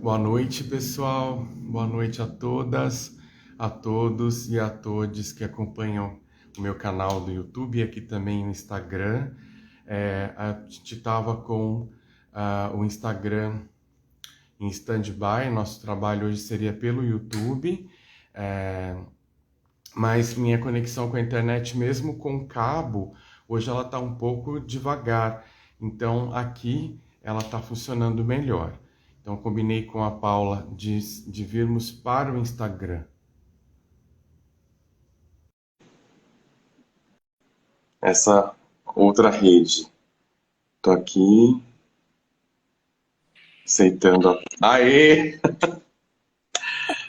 Boa noite, pessoal. Boa noite a todas, a todos e a todes que acompanham o meu canal do YouTube e aqui também no Instagram. A gente estava com o Instagram em stand-by. Nosso trabalho hoje seria pelo YouTube, mas minha conexão com a internet, mesmo com cabo, hoje ela está um pouco devagar. Então aqui ela está funcionando melhor. Então, combinei com a Paula de virmos para o Instagram. Essa outra rede. Tô aqui, aceitando a... Aê!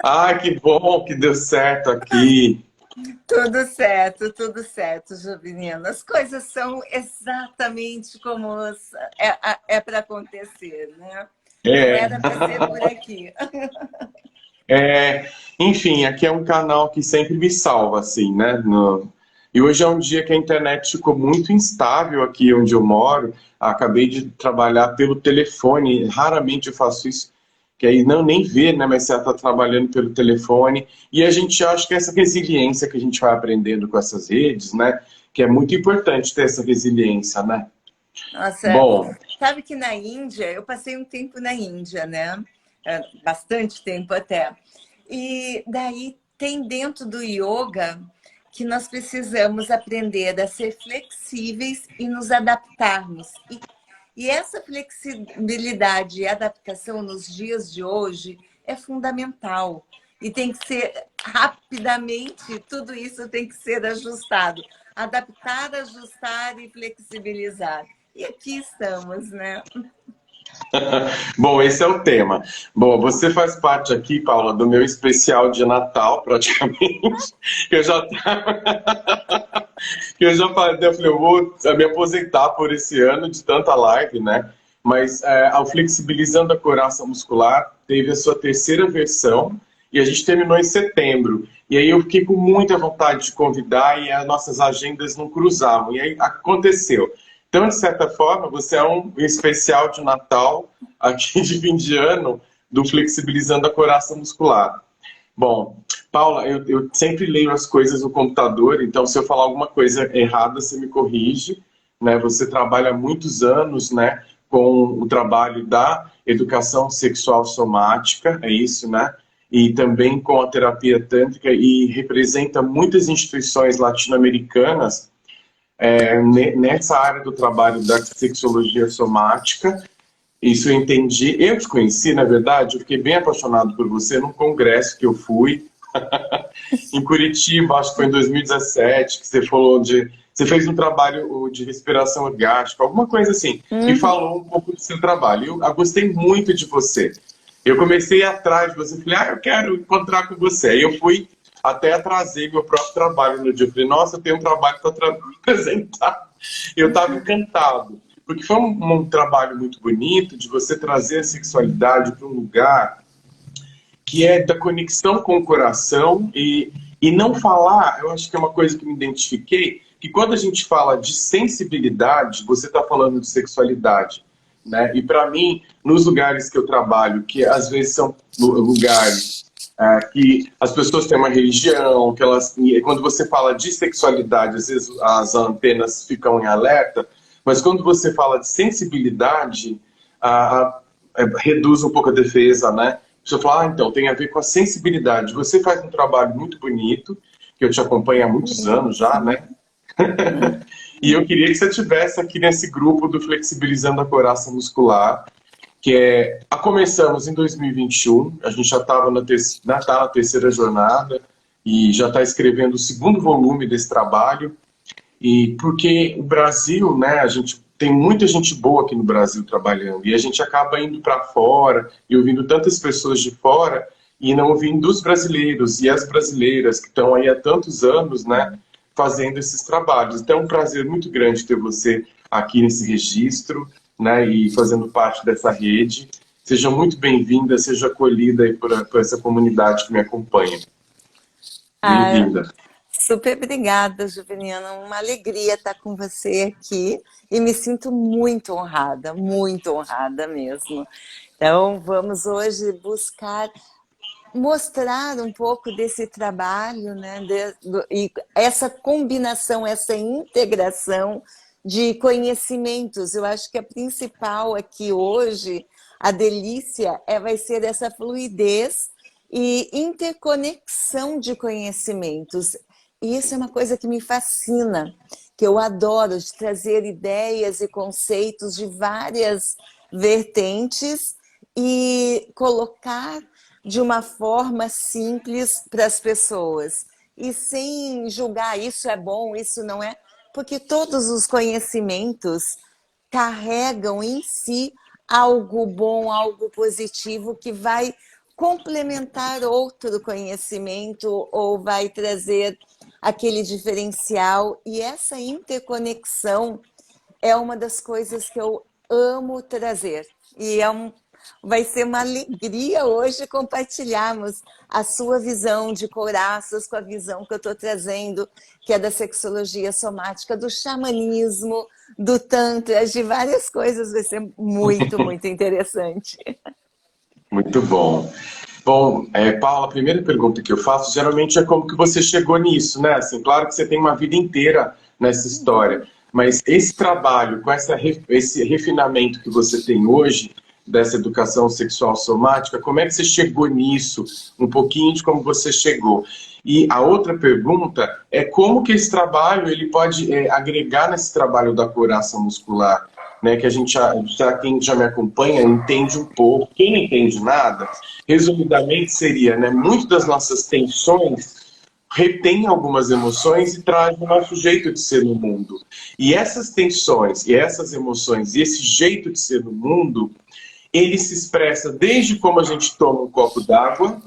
Ah, que bom que deu certo aqui. Tudo certo, Jovinino. As coisas são exatamente como é para acontecer, né? Não É, era para ser por aqui. enfim, aqui é um canal que sempre me salva, assim, né? E hoje é um dia que a internet ficou muito instável aqui onde eu moro. Acabei de trabalhar pelo telefone, raramente eu faço isso, que aí não nem vê, né? Mas você está trabalhando pelo telefone. E a gente acha que essa resiliência que a gente vai aprendendo com essas redes, né? Que é muito importante ter essa resiliência, né? Nossa, Bom, sabe que na Índia, eu passei um tempo na Índia, né? Bastante tempo até. E daí tem dentro do yoga que nós precisamos aprender a ser flexíveis e nos adaptarmos. E essa flexibilidade e adaptação nos dias de hoje é fundamental. E tem que ser rapidamente, tudo isso tem que ser ajustado. Adaptar, ajustar e flexibilizar. E aqui estamos, né? bom, esse é o tema. Bom, você faz parte aqui, Paula, do meu especial de Natal, praticamente. Eu já eu falei, eu vou me aposentar por esse ano de tanta live, né? Mas ao Flexibilizando a Coraça Muscular teve a sua terceira versão e a gente terminou em setembro. E aí eu fiquei com muita vontade de convidar e as nossas agendas não cruzavam. E aí aconteceu. Então, de certa forma, você é um especial de Natal aqui de fim de ano do Flexibilizando a Coraça Muscular. Bom, Paula, eu sempre leio as coisas no computador, então se eu falar alguma coisa errada, você me corrige, né? Você trabalha há muitos anos, né, com o trabalho da educação sexual somática, é isso, né? E também com a terapia tântrica e representa muitas instituições latino-americanas nessa área do trabalho da sexologia somática. Isso eu entendi. Eu te conheci, na verdade, eu fiquei bem apaixonado por você num congresso que eu fui em Curitiba, acho que foi em 2017, que você falou de... Você fez um trabalho de respiração orgástica, alguma coisa assim, e falou um pouco do seu trabalho. Eu gostei muito de você. Eu comecei atrás de você, falei, eu quero encontrar com você. Aí eu fui até atrasei meu próprio trabalho no dia. Eu falei, nossa, eu tenho um trabalho para apresentar. Eu estava encantado, porque foi um trabalho muito bonito de você trazer a sexualidade para um lugar que é da conexão com o coração e não falar, eu acho que é uma coisa que me identifiquei, que quando a gente fala de sensibilidade, você está falando de sexualidade, né? E para mim, nos lugares que eu trabalho, que às vezes são lugares que as pessoas têm uma religião, que elas, quando você fala de sexualidade, às vezes as antenas ficam em alerta, mas quando você fala de sensibilidade, reduz um pouco a defesa, né? Você fala, então, tem a ver com a sensibilidade. Você faz um trabalho muito bonito, que eu te acompanho há muitos anos já, né? E eu queria que você estivesse aqui nesse grupo do Flexibilizando a Coraça Muscular, que começamos em 2021, a gente já estava na terceira jornada e já está escrevendo o segundo volume desse trabalho. E porque o Brasil, né, a gente tem muita gente boa aqui no Brasil trabalhando e a gente acaba indo para fora e ouvindo tantas pessoas de fora e não ouvindo os brasileiros e as brasileiras que estão aí há tantos anos, né, fazendo esses trabalhos. Então é um prazer muito grande ter você aqui nesse registro, né, e fazendo parte dessa rede. Seja muito bem-vinda, seja acolhida aí por essa comunidade que me acompanha. Ah, Bem-vinda. Super obrigada, Juvelina. Uma alegria estar com você aqui e me sinto muito honrada mesmo. Então, vamos hoje buscar mostrar um pouco desse trabalho, né? E essa combinação, essa integração de conhecimentos. Eu acho que a principal aqui hoje, a delícia, vai ser essa fluidez e interconexão de conhecimentos. E isso é uma coisa que me fascina, que eu adoro, de trazer ideias e conceitos de várias vertentes e colocar de uma forma simples para as pessoas. E sem julgar isso é bom, isso não é, porque todos os conhecimentos carregam em si algo bom, algo positivo que vai complementar outro conhecimento ou vai trazer aquele diferencial. E essa interconexão é uma das coisas que eu amo trazer. E vai ser uma alegria hoje compartilharmos a sua visão de couraças com a visão que eu estou trazendo, que é da sexologia somática, do xamanismo, do tantra, de várias coisas. Vai ser muito interessante. Muito bom. Bom, Paula, a primeira pergunta que eu faço geralmente é como que você chegou nisso, né? Assim, claro que você tem uma vida inteira nessa história, mas esse trabalho, com esse refinamento que você tem hoje, dessa educação sexual somática, como é que você chegou nisso? Um pouquinho de como você chegou. E a outra pergunta é como que esse trabalho ele pode agregar nesse trabalho da couraça muscular, né? Que a gente quem já me acompanha entende um pouco. Quem não entende nada, resumidamente seria, né? Muitas das nossas tensões retém algumas emoções e traz o nosso jeito de ser no mundo. E essas tensões, e essas emoções, e esse jeito de ser no mundo, ele se expressa desde como a gente toma um copo d'água,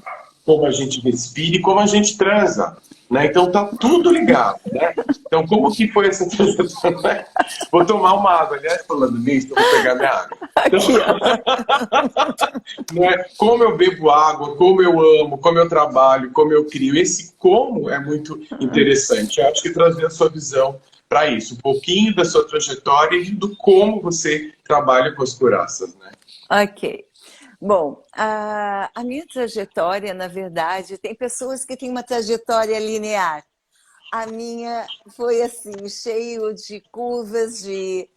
como a gente respira e como a gente transa, né? Então tá tudo ligado, né? Então como que foi essa transação, né? Vou tomar uma água, aliás, falando nisso, eu vou pegar minha água. Então, né? Como eu bebo água, como eu amo, como eu trabalho, como eu crio. Esse como é muito interessante. Eu acho que trazer a sua visão para isso, um pouquinho da sua trajetória e do como você trabalha com as couraças, né? Ok. Bom, a minha trajetória, na verdade, tem pessoas que têm uma trajetória linear. A minha foi assim, cheio de curvas, de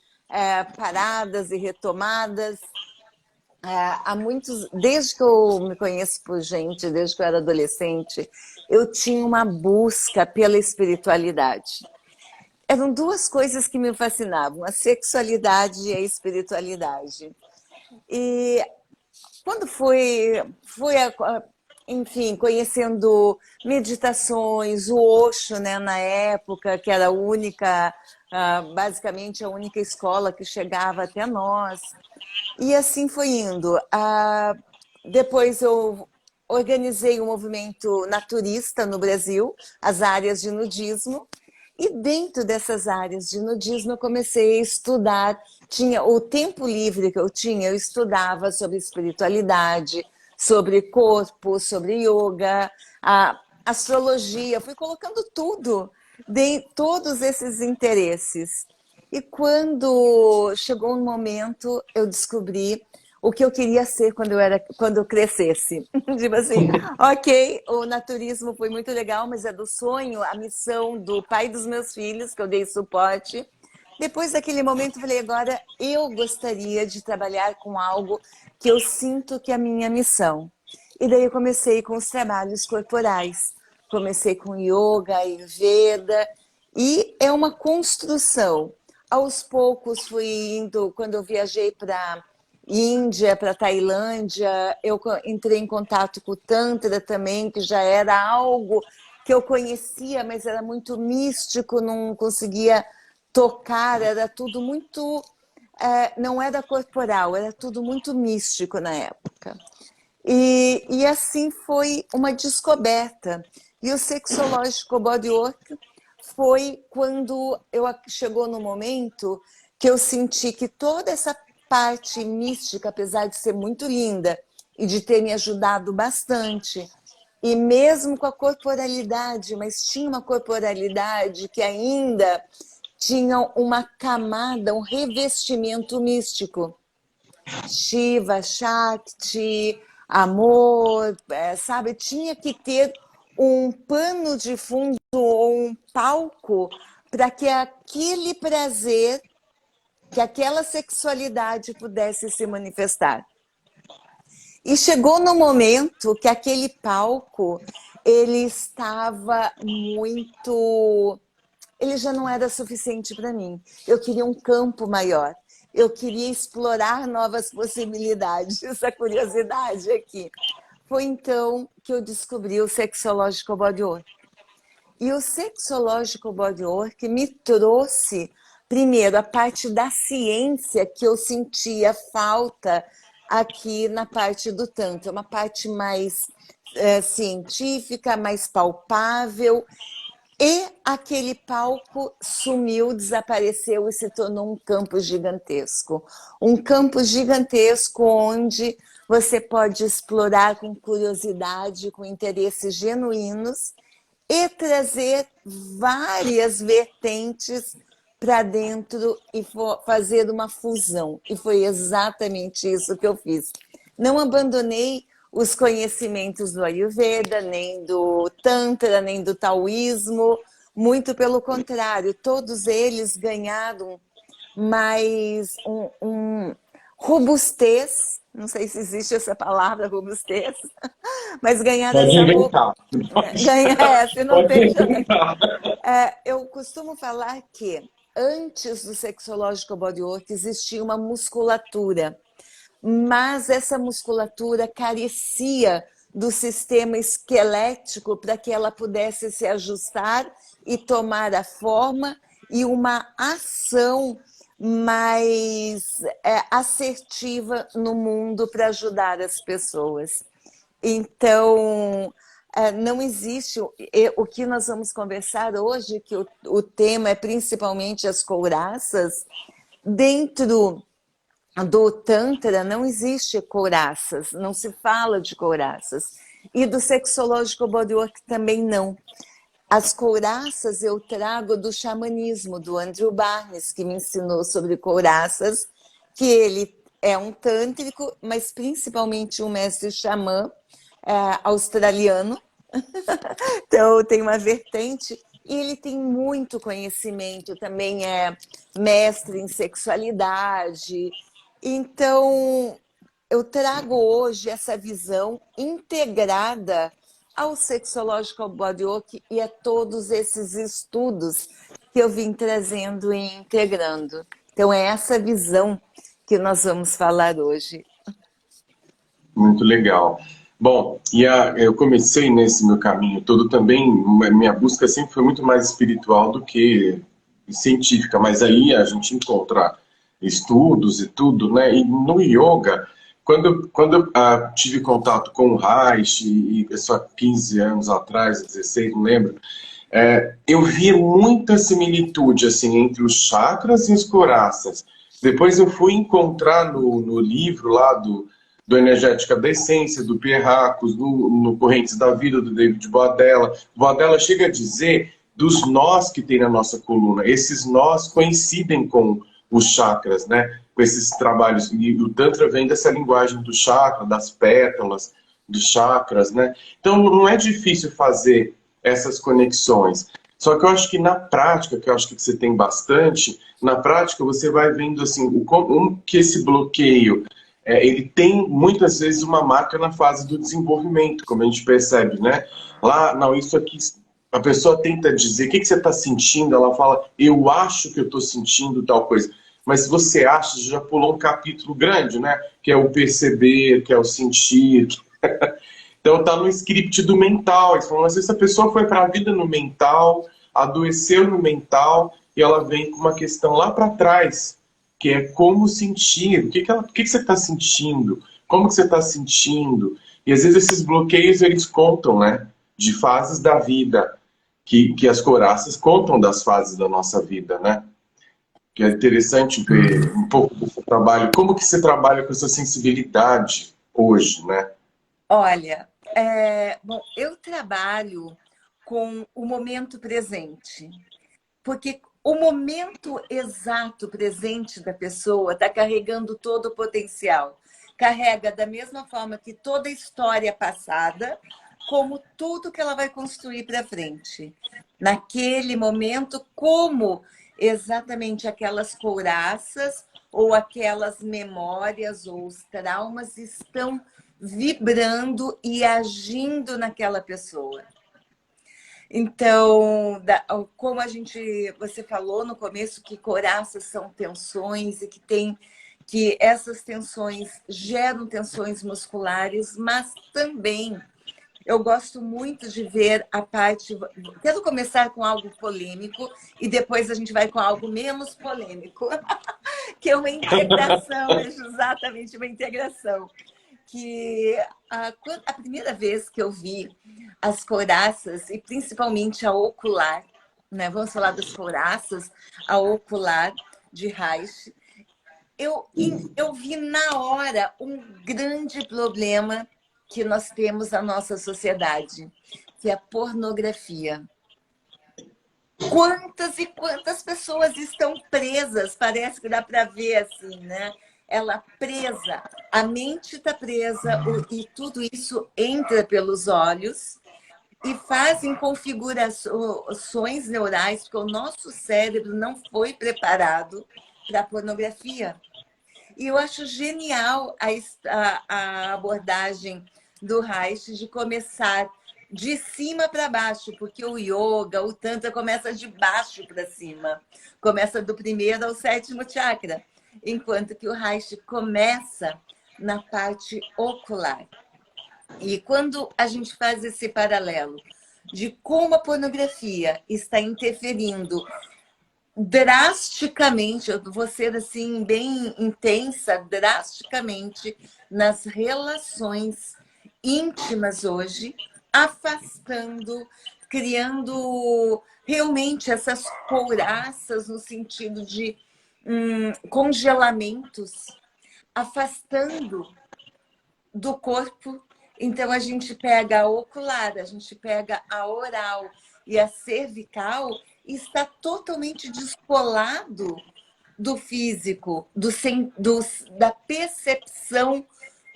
paradas e retomadas. Desde que eu me conheço por gente, desde que eu era adolescente, eu tinha uma busca pela espiritualidade. Eram duas coisas que me fascinavam, a sexualidade e a espiritualidade. E quando enfim, conhecendo meditações, o Osho, né, na época, que era a única, basicamente a única escola que chegava até nós. E assim foi indo. Depois eu organizei um movimento naturista no Brasil, as áreas de nudismo, e dentro dessas áreas de nudismo eu comecei a estudar, tinha o tempo livre que eu tinha, eu estudava sobre espiritualidade, sobre corpo, sobre yoga, a astrologia, fui colocando tudo, dei todos esses interesses. E quando chegou um momento, eu descobri o que eu queria ser quando eu crescesse. Tipo assim, ok, o naturismo foi muito legal, mas é do sonho, a missão do pai dos meus filhos, que eu dei suporte. Depois daquele momento, eu falei, agora eu gostaria de trabalhar com algo que eu sinto que é a minha missão. E daí eu comecei com os trabalhos corporais. Comecei com yoga, ayurveda, e é uma construção. Aos poucos fui indo, quando eu viajei para Índia, para Tailândia, eu entrei em contato com o Tantra também, que já era algo que eu conhecia, mas era muito místico, não conseguia tocar, era tudo muito... não era corporal, era tudo muito místico na época. E assim foi uma descoberta. E o sexológico bodywork foi quando chegou no momento que eu senti que toda essa parte mística, apesar de ser muito linda e de ter me ajudado bastante, E mesmo com a corporalidade, mas tinha uma corporalidade que ainda tinha uma camada, um revestimento místico. Shiva, Shakti, amor, sabe? Tinha que ter um pano de fundo ou um palco para que aquele prazer, que aquela sexualidade pudesse se manifestar. E chegou no momento que aquele palco, ele estava muito... Ele já não era suficiente para mim. Eu queria um campo maior. Eu queria explorar novas possibilidades. Essa curiosidade aqui. Foi então que eu descobri o Sexological Bodywork. E o Sexological Bodywork me trouxe, primeiro, a parte da ciência que eu sentia falta aqui na parte do Tantra, uma parte mais científica, mais palpável. E aquele palco sumiu, desapareceu e se tornou um campo gigantesco. Um campo gigantesco onde você pode explorar com curiosidade, com interesses genuínos e trazer várias vertentes para dentro e fazer uma fusão. E foi exatamente isso que eu fiz. Não abandonei os conhecimentos do Ayurveda, nem do Tantra, nem do Taoísmo, muito pelo contrário, todos eles ganharam mais robustez, não sei se existe essa palavra, robustez, mas ganharam Pode essa... inventar. Se não Pode tem... inventar. Eu costumo falar que antes do Sexological Bodywork existia uma musculatura, mas essa musculatura carecia do sistema esquelético para que ela pudesse se ajustar e tomar a forma e uma ação mais assertiva no mundo para ajudar as pessoas. Então, não existe... O que nós vamos conversar hoje, que o tema é principalmente as couraças, dentro do Tantra não existe couraças, não se fala de couraças. E do Sexological Bodywork também não. As couraças eu trago do xamanismo, do Andrew Barnes, que me ensinou sobre couraças, que ele é um tântrico, mas principalmente um mestre xamã australiano. Então tem uma vertente... E ele tem muito conhecimento, também é mestre em sexualidade. Então, eu trago hoje essa visão integrada ao Sexological Bodywork e a todos esses estudos que eu vim trazendo e integrando. Então, é essa visão que nós vamos falar hoje. Muito legal. Bom, eu comecei nesse meu caminho todo também, minha busca sempre foi muito mais espiritual do que científica, mas aí a gente encontra estudos e tudo, né? E no yoga, quando eu tive contato com o Reich, e isso há 15 anos atrás, 16, não lembro, eu via muita similitude assim, entre os chakras e os coraças. Depois eu fui encontrar no livro lá do Energética da Essência, do Pierracos, no Correntes da Vida, do David Boadella. Boadella chega a dizer dos nós que tem na nossa coluna. Esses nós coincidem com os chakras, né? Com esses trabalhos. E o Tantra vem dessa linguagem do chakra, das pétalas, dos chakras, né? Então não é difícil fazer essas conexões. Só que eu acho que na prática, que eu acho que você tem bastante, na prática você vai vendo assim, que esse bloqueio... ele tem muitas vezes uma marca na fase do desenvolvimento, como a gente percebe, né? Lá, não, isso aqui, a pessoa tenta dizer, o que você está sentindo? Ela fala, eu acho que eu estou sentindo tal coisa. Mas se você acha, já pulou um capítulo grande, né? Que é o perceber, que é o sentir. Então tá no script do mental. Eles falam, às vezes a pessoa foi para a vida no mental, adoeceu no mental, e ela vem com uma questão lá para trás, que é como sentir, o que você está sentindo, como que você está sentindo. E às vezes esses bloqueios eles contam, né, de fases da vida, que as couraças contam das fases da nossa vida, né? Que é interessante ver um pouco do seu trabalho, como que você trabalha com essa sensibilidade hoje, né? Olha, Bom, eu trabalho com o momento presente, porque o momento exato presente da pessoa está carregando todo o potencial. Carrega da mesma forma que toda a história passada, como tudo que ela vai construir para frente. Naquele momento, como exatamente aquelas couraças ou aquelas memórias ou os traumas estão vibrando e agindo naquela pessoa. Então, como você falou no começo que coraças são tensões e que essas tensões geram tensões musculares, mas também eu gosto muito de ver a parte. Quero começar com algo polêmico e depois a gente vai com algo menos polêmico, que é uma integração, é exatamente uma integração. Que a primeira vez que eu vi as couraças, e principalmente a ocular, né? Vamos falar das couraças, a ocular de Reich, eu vi na hora um grande problema que nós temos na nossa sociedade, que é a pornografia. Quantas e quantas pessoas estão presas, parece que dá para ver assim, né? Ela presa, a mente está presa e tudo isso entra pelos olhos e fazem configurações neurais, porque o nosso cérebro não foi preparado para a pornografia. E eu acho genial a abordagem do Reich de começar de cima para baixo, porque o yoga, o tantra começa de baixo para cima, começa do primeiro ao sétimo chakra, enquanto que o Reich começa na parte ocular. E quando a gente faz esse paralelo de como a pornografia está interferindo drasticamente, eu vou ser assim bem intensa, drasticamente nas relações íntimas hoje, afastando, criando realmente essas couraças no sentido de congelamentos, afastando do corpo. Então a gente pega a ocular, a gente pega a oral e a cervical, está totalmente descolado do físico, da percepção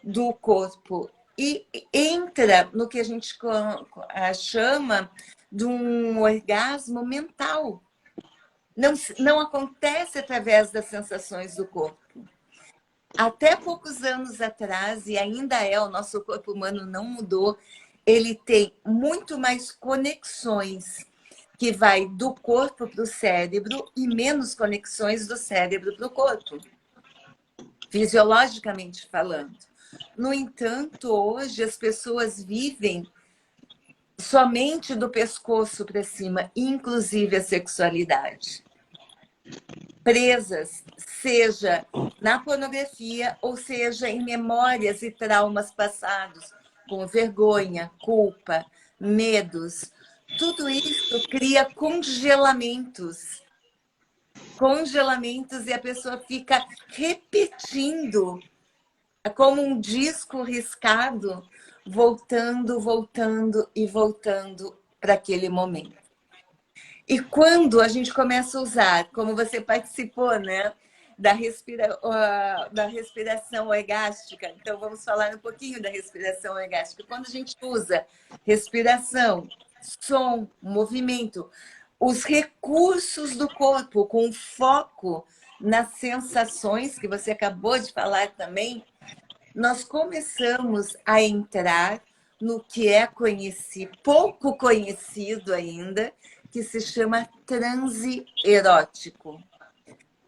do corpo. E entra no que a gente chama de um orgasmo mental. Não acontece através das sensações do corpo. Até poucos anos atrás, e ainda o nosso corpo humano não mudou, ele tem muito mais conexões que vai do corpo para o cérebro e menos conexões do cérebro para o corpo, fisiologicamente falando. No entanto, hoje as pessoas vivem somente do pescoço para cima, inclusive a sexualidade. Presas, seja na pornografia, ou seja em memórias e traumas passados, com vergonha, culpa, medos. Tudo isso cria congelamentos. Congelamentos e a pessoa fica repetindo, como um disco riscado, voltando, voltando e voltando para aquele momento. E quando a gente começa a usar, como você participou, né, da respiração orgástica, então vamos falar um pouquinho da respiração orgástica. Quando a gente usa respiração, som, movimento, os recursos do corpo com foco nas sensações, que você acabou de falar também, nós começamos a entrar no que é conhecido, pouco conhecido ainda, que se chama transe erótico.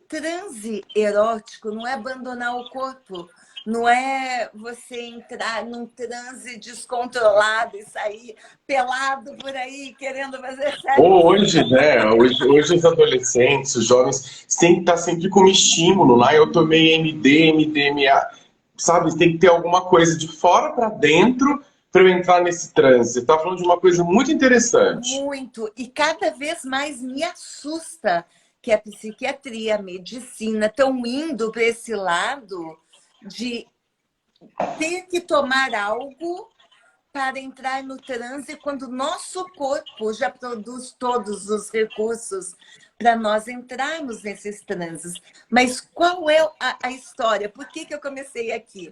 Transe erótico não é abandonar o corpo, não é você entrar num transe descontrolado e sair pelado por aí, querendo fazer sexo. Ou hoje, né? Hoje os adolescentes, os jovens, têm que estar sempre com estímulo, né? Eu tomei MD, MDMA, sabe? Tem que ter alguma coisa de fora para dentro para eu entrar nesse transe. Você está falando de uma coisa muito interessante. Muito. E cada vez mais me assusta que a psiquiatria, a medicina estão indo para esse lado de ter que tomar algo para entrar no transe quando o nosso corpo já produz todos os recursos para nós entrarmos nesses transes. Mas qual é a história? Por que eu comecei aqui?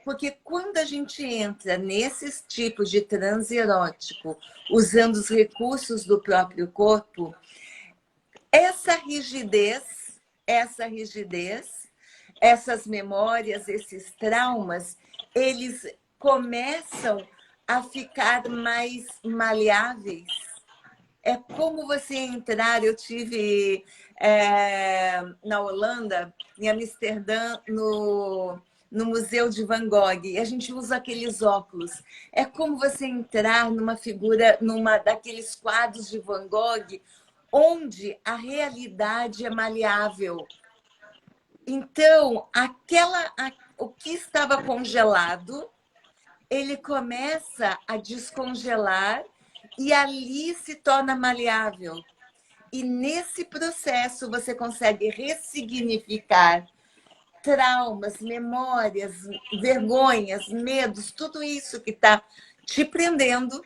Porque quando a gente entra nesses tipos de transe erótico, usando os recursos do próprio corpo, essa rigidez, essas memórias, esses traumas, eles começam a ficar mais maleáveis. É como você entrar. Eu tive na Holanda, em Amsterdã, no Museu de Van Gogh, e a gente usa aqueles óculos. É como você entrar numa figura, numa daqueles quadros de Van Gogh, onde a realidade é maleável. Então, o que estava congelado, ele começa a descongelar e ali se torna maleável. E nesse processo você consegue ressignificar traumas, memórias, vergonhas, medos, tudo isso que está te prendendo,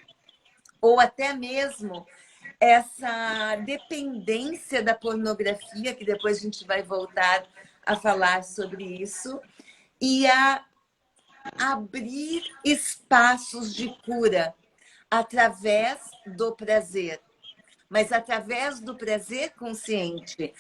ou até mesmo essa dependência da pornografia, que depois a gente vai voltar a falar sobre isso, e a abrir espaços de cura através do prazer, mas através do prazer consciente,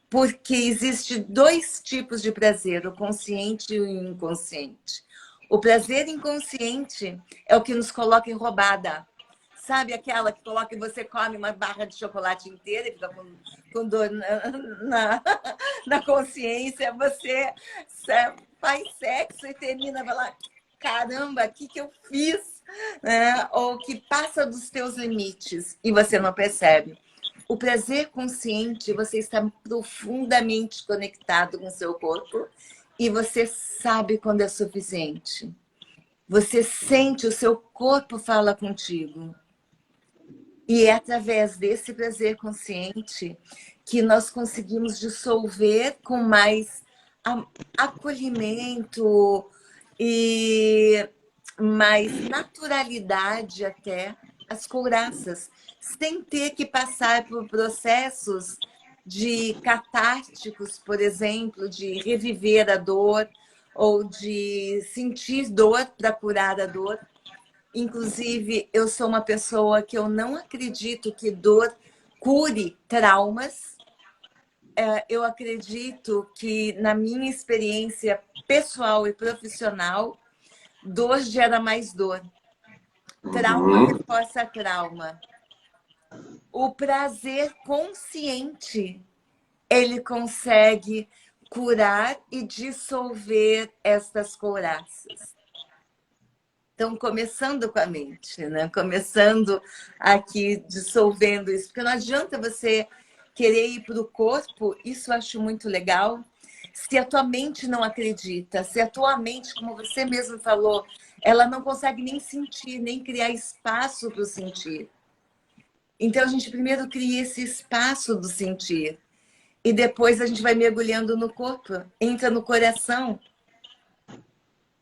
porque existe dois tipos de prazer, o consciente e o inconsciente. O prazer inconsciente é o que nos coloca em roubada. Sabe aquela que coloca e você come uma barra de chocolate inteira e fica com dor na consciência, você faz sexo e termina vai lá, caramba, o que eu fiz? Ou que passa dos teus limites e você não percebe. O prazer consciente, você está profundamente conectado com o seu corpo e você sabe quando é suficiente. Você sente, o seu corpo fala contigo. E é através desse prazer consciente que nós conseguimos dissolver com mais acolhimento e mais naturalidade até as couraças, sem ter que passar por processos de catárticos, por exemplo, de reviver a dor ou de sentir dor para curar a dor. Inclusive, eu sou uma pessoa que eu não acredito que dor cure traumas. Eu acredito que, na minha experiência pessoal e profissional, dor gera mais dor. Trauma reforça trauma. O prazer consciente, ele consegue curar e dissolver estas couraças. Então, começando com a mente, né? Começando aqui, dissolvendo isso. Porque não adianta você querer ir para o corpo, isso eu acho muito legal, se a tua mente não acredita, se a tua mente, como você mesmo falou, ela não consegue nem sentir, nem criar espaço para o sentir. Então, a gente primeiro cria esse espaço do sentir. E depois a gente vai mergulhando no corpo, entra no coração.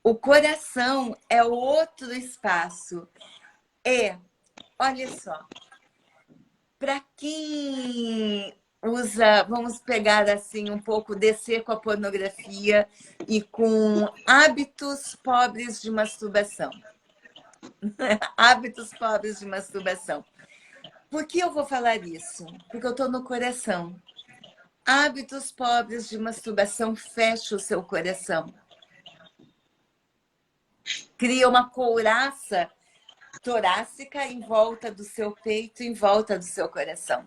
O coração é outro espaço. Olha só, para quem usa, vamos pegar assim um pouco, descer com a pornografia e com hábitos pobres de masturbação. Hábitos pobres de masturbação. Por que eu vou falar isso? Porque eu estou no coração. Hábitos pobres de masturbação fecham o seu coração. Cria uma couraça torácica em volta do seu peito, em volta do seu coração.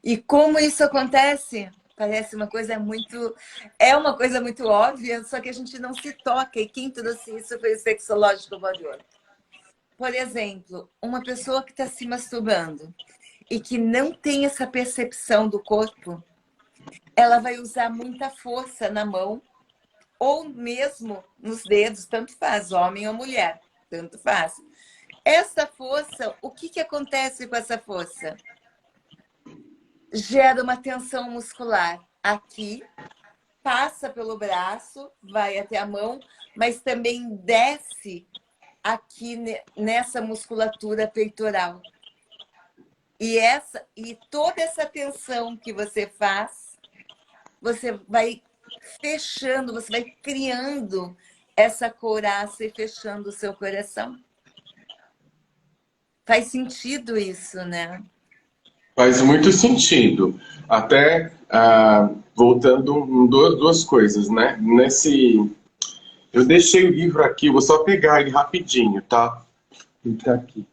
E como isso acontece? Parece uma coisa muito... É uma coisa muito óbvia, só que a gente não se toca. E quem trouxe isso foi o sexológico Warrior. Por exemplo, uma pessoa que está se masturbando e que não tem essa percepção do corpo, ela vai usar muita força na mão ou mesmo nos dedos, tanto faz, homem ou mulher, tanto faz. Essa força, o que acontece com essa força? Gera uma tensão muscular aqui, passa pelo braço, vai até a mão, mas também desce aqui nessa musculatura peitoral. E toda essa tensão que você faz, você vai fechando, você vai criando essa couraça e fechando o seu coração. Faz sentido isso, né? Faz muito sentido. Até voltando em duas coisas, né? Eu deixei o livro aqui, vou só pegar ele rapidinho, tá? Ele tá aqui.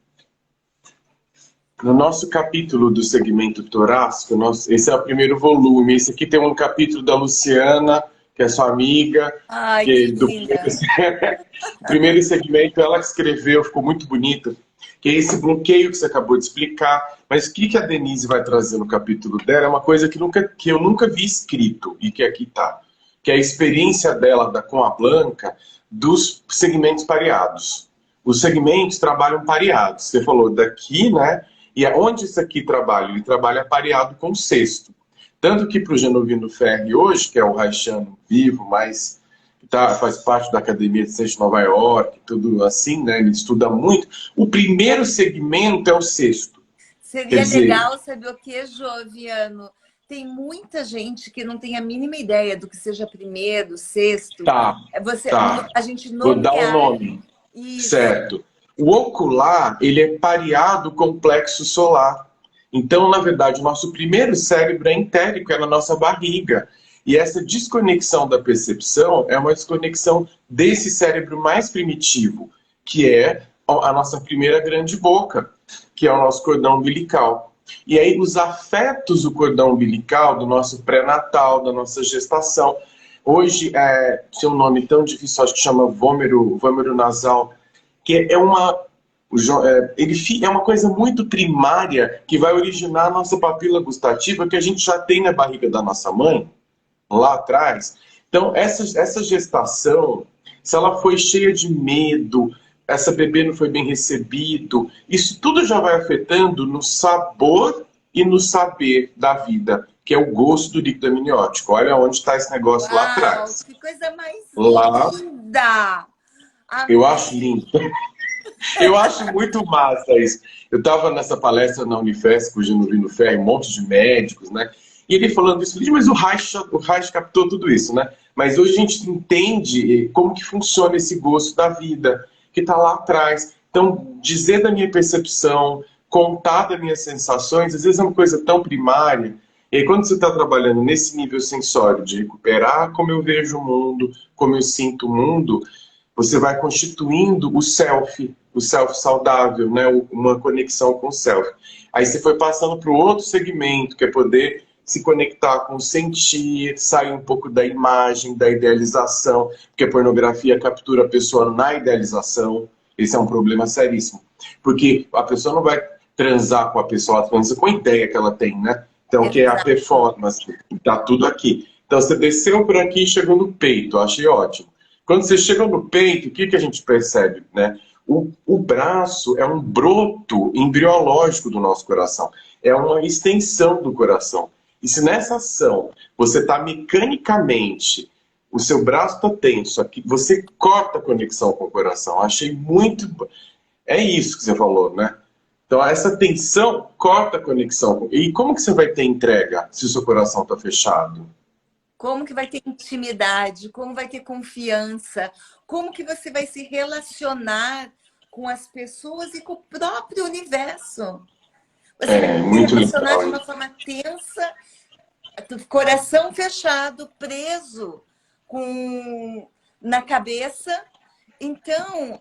No nosso capítulo do segmento torácico, esse é o primeiro volume. Esse aqui tem um capítulo da Luciana, que é sua amiga. Ai, que linda! O primeiro segmento, ela escreveu, ficou muito bonito, que é esse bloqueio que você acabou de explicar. Mas o que a Denise vai trazer no capítulo dela é uma coisa que eu nunca vi escrito, e que aqui está, que é a experiência dela com a Blanca dos segmentos pareados. Os segmentos trabalham pareados. Você falou daqui, né? E onde isso aqui trabalha? Ele trabalha pareado com o sexto. Tanto que para o Genovino Ferri hoje, que é o Raixano vivo, mas faz parte da Academia de Ciência de Nova York, tudo assim, né? Ele estuda muito. O primeiro segmento é o sexto. Seria legal saber o que, Joviano? Tem muita gente que não tem a mínima ideia do que seja primeiro, sexto. Tá. A gente Vou dar um nome. Isso. Certo. O ocular, ele é pareado com o plexo solar. Então, na verdade, o nosso primeiro cérebro é entérico, é na nossa barriga. E essa desconexão da percepção é uma desconexão desse cérebro mais primitivo, que é a nossa primeira grande boca, que é o nosso cordão umbilical. E aí, os afetos do cordão umbilical, do nosso pré-natal, da nossa gestação. Hoje, tem um nome tão difícil, acho que chama vômero nasal, que é uma coisa muito primária que vai originar a nossa papila gustativa que a gente já tem na barriga da nossa mãe, lá atrás. Então, essa gestação, se ela foi cheia de medo, essa bebê não foi bem recebido, isso tudo já vai afetando no sabor e no saber da vida, que é o gosto do líquido amniótico. Olha onde está esse negócio. Uau, lá atrás. Que coisa mais linda! Eu acho lindo. Eu acho muito massa isso. Eu estava nessa palestra na Unifesp com o Genovino Ferri, um monte de médicos, né? E ele falando isso, mas o Reich captou tudo isso, né? Mas hoje a gente entende como que funciona esse gosto da vida, que está lá atrás. Então, dizer da minha percepção, contar das minhas sensações, às vezes é uma coisa tão primária. E aí, quando você está trabalhando nesse nível sensório de recuperar como eu vejo o mundo, como eu sinto o mundo, você vai constituindo o self saudável, né? Uma conexão com o self. Aí você foi passando para o outro segmento, que é poder se conectar com o sentir, sair um pouco da imagem, da idealização, porque a pornografia captura a pessoa na idealização. Esse é um problema seríssimo. Porque a pessoa não vai transar com a pessoa, ela transa com a ideia que ela tem, né? Então, que é a performance, está tudo aqui. Então, você desceu por aqui e chegou no peito, eu achei ótimo. Quando você chega no peito, o que a gente percebe, né? O braço é um broto embriológico do nosso coração. É uma extensão do coração. E se nessa ação você está mecanicamente, o seu braço está tenso, aqui, você corta a conexão com o coração. Achei muito... É isso que você falou, né? Então essa tensão corta a conexão. E como que você vai ter entrega se o seu coração está fechado? Como que vai ter intimidade? Como vai ter confiança? Como que você vai se relacionar com as pessoas e com o próprio universo? Você vai se relacionar de uma forma tensa, coração fechado, preso na cabeça. Então,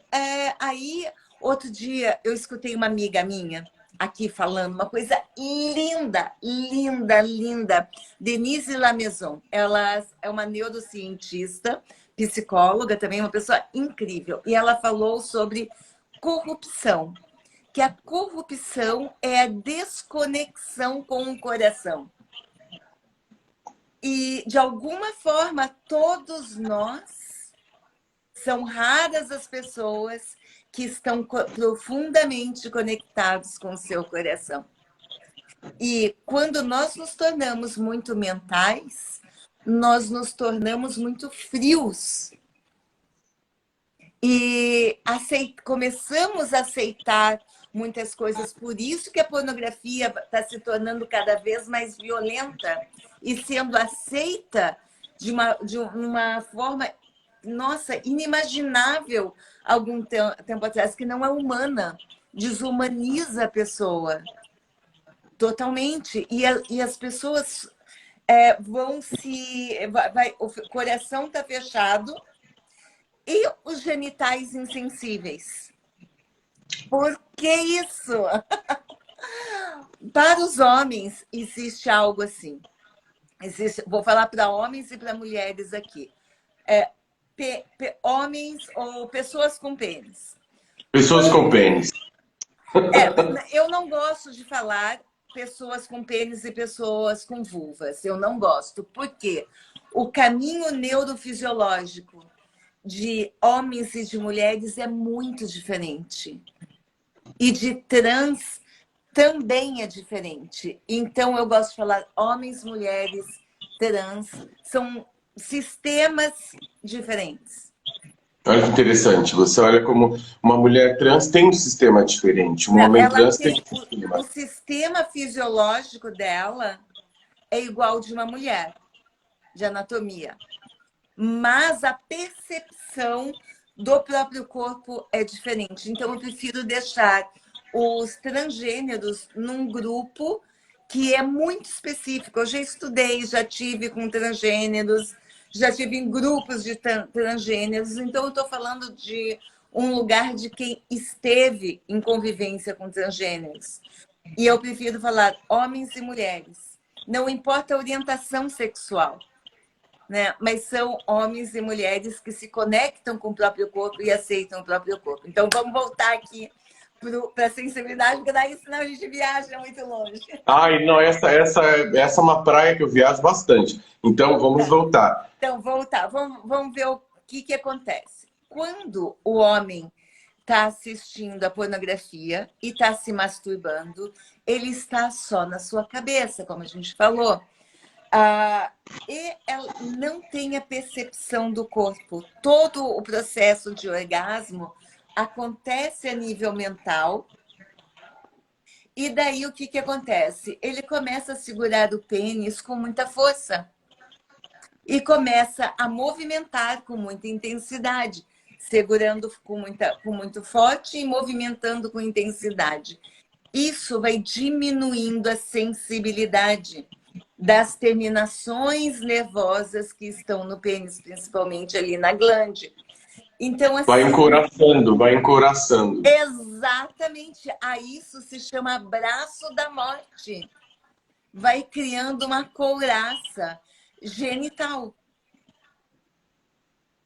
aí, outro dia, eu escutei uma amiga minha aqui falando uma coisa linda, linda, linda. Denise Lamaison, ela é uma neurocientista, psicóloga também, uma pessoa incrível. E ela falou sobre corrupção, que a corrupção é a desconexão com o coração. E, de alguma forma, todos nós, são raras as pessoas que estão profundamente conectados com o seu coração. E quando nós nos tornamos muito mentais, nós nos tornamos muito frios. E começamos a aceitar muitas coisas. Por isso que a pornografia está se tornando cada vez mais violenta e sendo aceita de uma forma, nossa, inimaginável algum tempo atrás, que não é humana, desumaniza a pessoa totalmente. E as pessoas vão se... o coração está fechado e os genitais insensíveis. Por que isso? Para os homens, existe algo assim. Vou falar para homens e para mulheres aqui. Homens ou pessoas com pênis. Pessoas com pênis. Eu não gosto de falar pessoas com pênis e pessoas com vulvas. Eu não gosto. Por quê? O caminho neurofisiológico de homens e de mulheres é muito diferente. E de trans também é diferente. Então, eu gosto de falar homens, mulheres, trans, são sistemas diferentes. Olha que interessante. Você olha como uma mulher trans tem um sistema diferente. Um homem trans tem um sistema. O sistema fisiológico dela é igual de uma mulher, de anatomia. Mas a percepção do próprio corpo é diferente. Então, eu prefiro deixar os transgêneros num grupo que é muito específico. Eu já estudei, já tive com transgêneros, já tive em grupos de transgêneros. Então, eu estou falando de um lugar de quem esteve em convivência com transgêneros. E eu prefiro falar homens e mulheres. Não importa a orientação sexual, né? Mas são homens e mulheres que se conectam com o próprio corpo e aceitam o próprio corpo. Então, vamos voltar aqui para a sensibilidade, porque daí senão a gente viaja muito longe. Ai, não, essa é uma praia que eu viajo bastante. Então, vamos voltar. Então, voltar. Vamos ver o que acontece. Quando o homem está assistindo a pornografia e está se masturbando, ele está só na sua cabeça, como a gente falou. E ela não tem a percepção do corpo. Todo o processo de orgasmo acontece a nível mental. E daí o que acontece? Ele começa a segurar o pênis com muita força e começa a movimentar com muita intensidade, segurando com muito forte e movimentando com intensidade. Isso vai diminuindo a sensibilidade das terminações nervosas que estão no pênis, principalmente ali na glande. Então, assim, vai encoraçando. Exatamente. A isso se chama braço da morte. Vai criando uma couraça genital.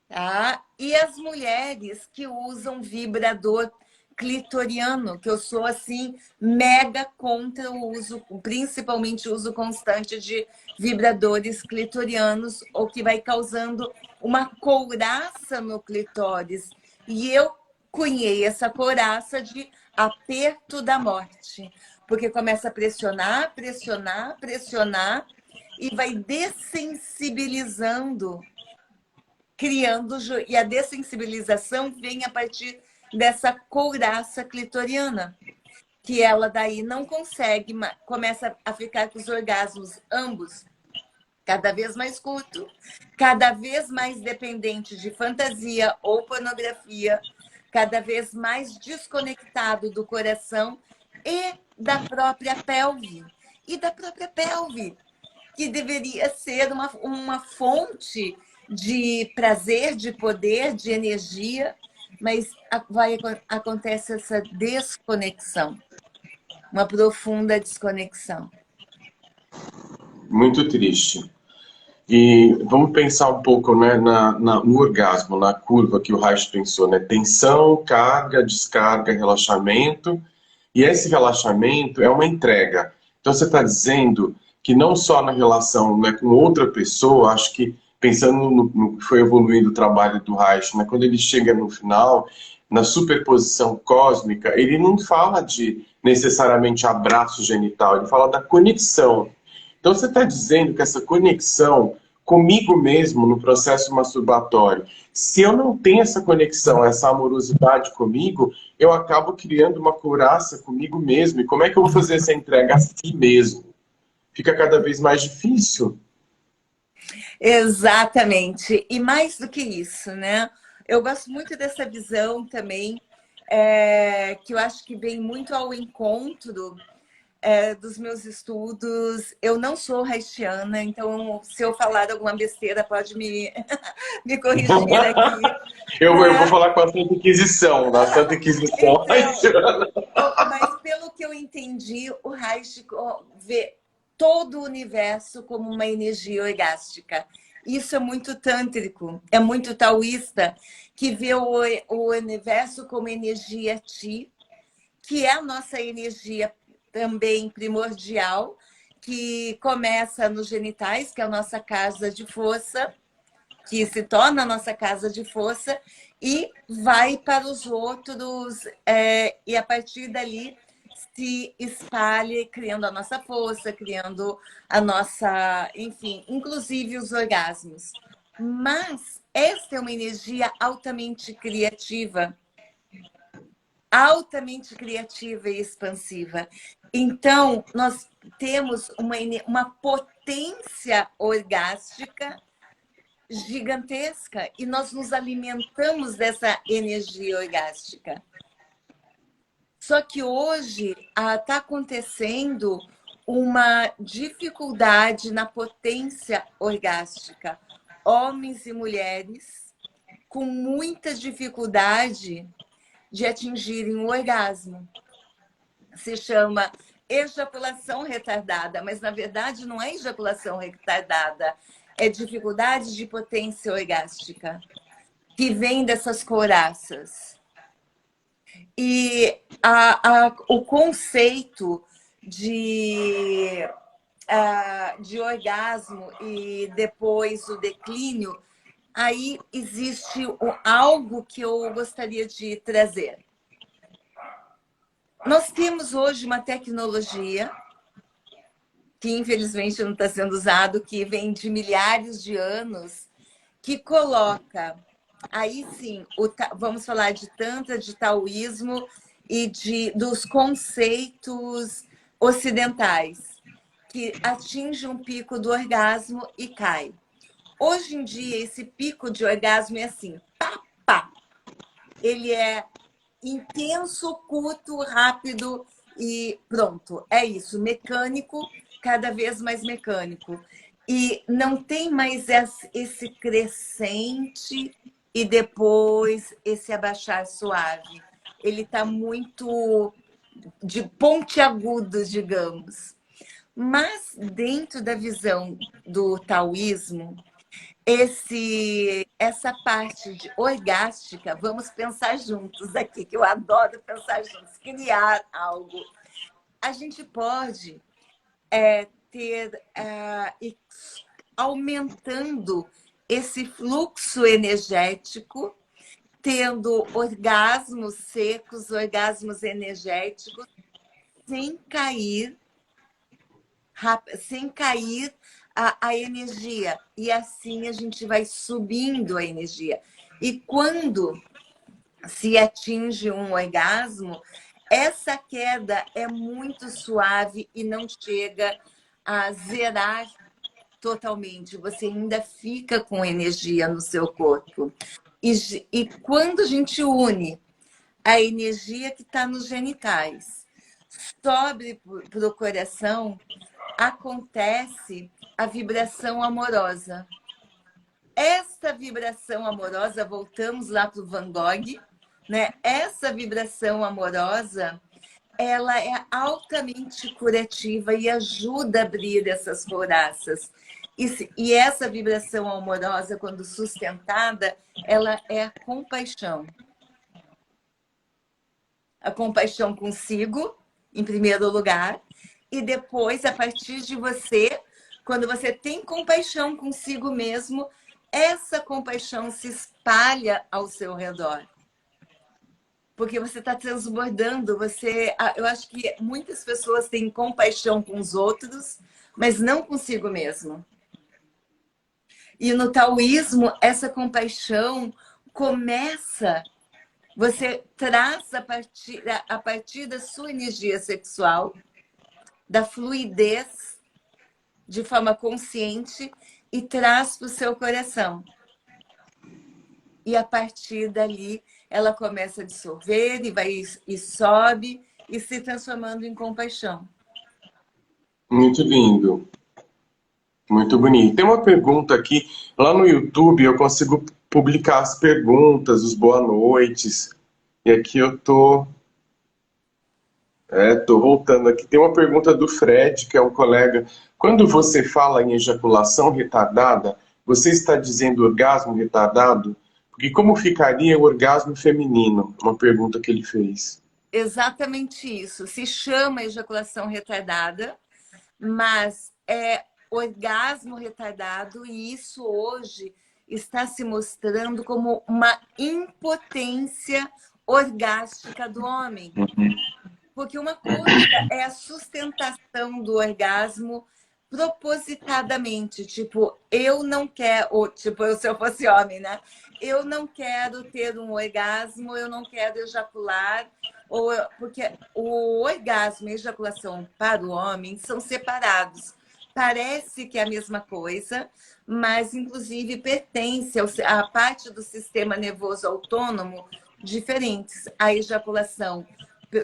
Tá? E as mulheres que usam vibrador clitoriano, que eu sou assim mega contra o uso, principalmente o uso constante de vibradores clitorianos, ou que vai causando uma couraça no clitóris. E eu cunhei essa couraça de aperto da morte, porque começa a pressionar, pressionar, pressionar e vai dessensibilizando, criando, e a dessensibilização vem a partir dessa couraça clitoriana, que ela daí não consegue, começa a ficar com os orgasmos ambos cada vez mais curto, cada vez mais dependente de fantasia ou pornografia, cada vez mais desconectado do coração e da própria pelve. E da própria pelve, que deveria ser uma fonte de prazer, de poder, de energia, mas acontece essa desconexão, uma profunda desconexão. Muito triste. E vamos pensar um pouco, né, no orgasmo, na curva que o Reich pensou, né? Tensão, carga, descarga, relaxamento. E esse relaxamento é uma entrega. Então você está dizendo que não só na relação, né, com outra pessoa, acho que pensando no que foi evoluindo o trabalho do Reich, né, quando ele chega no final, na superposição cósmica, ele não fala de necessariamente abraço genital, ele fala da conexão. Então você está dizendo que essa conexão comigo mesmo no processo masturbatório. Se eu não tenho essa conexão, essa amorosidade comigo, eu acabo criando uma couraça comigo mesmo. E como é que eu vou fazer essa entrega a si mesmo? Fica cada vez mais difícil. Exatamente. E mais do que isso, né? Eu gosto muito dessa visão também, que eu acho que vem muito ao encontro dos meus estudos. Eu não sou haitiana, então se eu falar alguma besteira, pode me corrigir aqui. Eu vou falar com a Santa Inquisição, da Santa Inquisição haitiana. Mas pelo que eu entendi, o Reich vê todo o universo como uma energia orgástica. Isso é muito tântrico, é muito taoísta, que vê o universo como energia Ti, que é a nossa energia também primordial, que começa nos genitais, que é a nossa casa de força, que se torna a nossa casa de força, e vai para os outros, e a partir dali se espalha, criando a nossa força, criando a nossa, enfim, inclusive os orgasmos. Mas esta é uma energia altamente criativa e expansiva. Então, nós temos uma potência orgástica gigantesca e nós nos alimentamos dessa energia orgástica. Só que hoje está acontecendo uma dificuldade na potência orgástica. Homens e mulheres com muita dificuldade de atingirem o orgasmo. Se chama ejaculação retardada, mas na verdade não é ejaculação retardada, é dificuldade de potência orgástica, que vem dessas couraças. E o conceito de orgasmo e depois o declínio, aí existe algo que eu gostaria de trazer. Nós temos hoje uma tecnologia que infelizmente não está sendo usado, que vem de milhares de anos, que coloca, aí sim, vamos falar de tantra, de taoísmo e dos conceitos ocidentais, que atinge um pico do orgasmo e cai. Hoje em dia, esse pico de orgasmo é assim, pá, pá. Ele é intenso, curto, rápido e pronto. É isso, mecânico, cada vez mais mecânico. E não tem mais esse crescente e depois esse abaixar suave. Ele está muito de pontiagudo, digamos. Mas dentro da visão do taoísmo, essa parte de orgástica, vamos pensar juntos aqui, que eu adoro pensar juntos, criar algo. A gente pode ter aumentando esse fluxo energético, tendo orgasmos secos, orgasmos energéticos, sem cair a energia. E assim a gente vai subindo a energia. E quando se atinge um orgasmo, essa queda é muito suave e não chega a zerar totalmente. Você ainda fica com energia no seu corpo. E quando a gente une a energia que está nos genitais, sobe para o coração, acontece a vibração amorosa. Essa vibração amorosa, voltamos lá para o Van Gogh, né? Essa vibração amorosa, ela é altamente curativa e ajuda a abrir essas couraças. E essa vibração amorosa, quando sustentada, ela é a compaixão. A compaixão consigo, em primeiro lugar, e depois, a partir de você, quando você tem compaixão consigo mesmo, essa compaixão se espalha ao seu redor. Porque você está transbordando, eu acho que muitas pessoas têm compaixão com os outros, mas não consigo mesmo. E no taoísmo, essa compaixão começa, você traz a partir da sua energia sexual, da fluidez, de forma consciente, e traz para o seu coração. E a partir dali, ela começa a dissolver e sobe e se transformando em compaixão. Muito lindo. Muito bonito. Tem uma pergunta aqui, lá no YouTube eu consigo publicar as perguntas, os boa noites. E aqui eu tô voltando aqui. Tem uma pergunta do Fred, que é um colega. Quando você fala em ejaculação retardada, você está dizendo orgasmo retardado? Porque como ficaria o orgasmo feminino? Uma pergunta que ele fez. Exatamente isso. Se chama ejaculação retardada, mas é orgasmo retardado, e isso hoje está se mostrando como uma impotência orgástica do homem. Porque uma coisa é a sustentação do orgasmo propositadamente, tipo, eu não quero, ou, tipo, se eu fosse homem, né? Eu não quero ter um orgasmo, eu não quero ejacular, porque o orgasmo e a ejaculação para o homem são separados. Parece que é a mesma coisa, mas inclusive pertence à parte do sistema nervoso autônomo diferentes. A ejaculação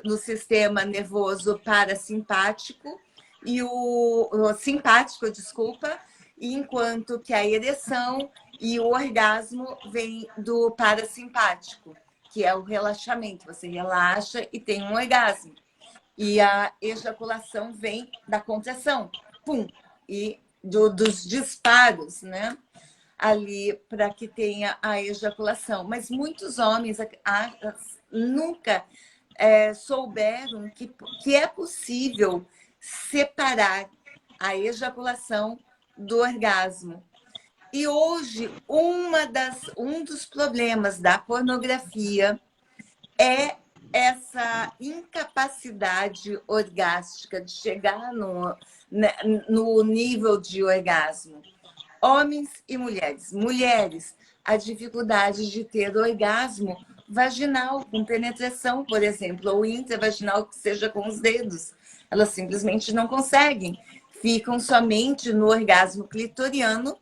no sistema nervoso parasimpático e o simpático, desculpa, enquanto que a ereção e o orgasmo vem do parasimpático, que é o relaxamento. Você relaxa e tem um orgasmo. E a ejaculação vem da contração, pum, e dos disparos, né? Ali para que tenha a ejaculação. Mas muitos homens nunca souberam que é possível separar a ejaculação do orgasmo. E hoje, um dos problemas da pornografia é essa incapacidade orgástica de chegar no nível de orgasmo. Homens e mulheres. Mulheres, a dificuldade de ter orgasmo vaginal, com penetração, por exemplo, ou intravaginal, que seja com os dedos. Elas simplesmente não conseguem. Ficam somente no orgasmo clitoriano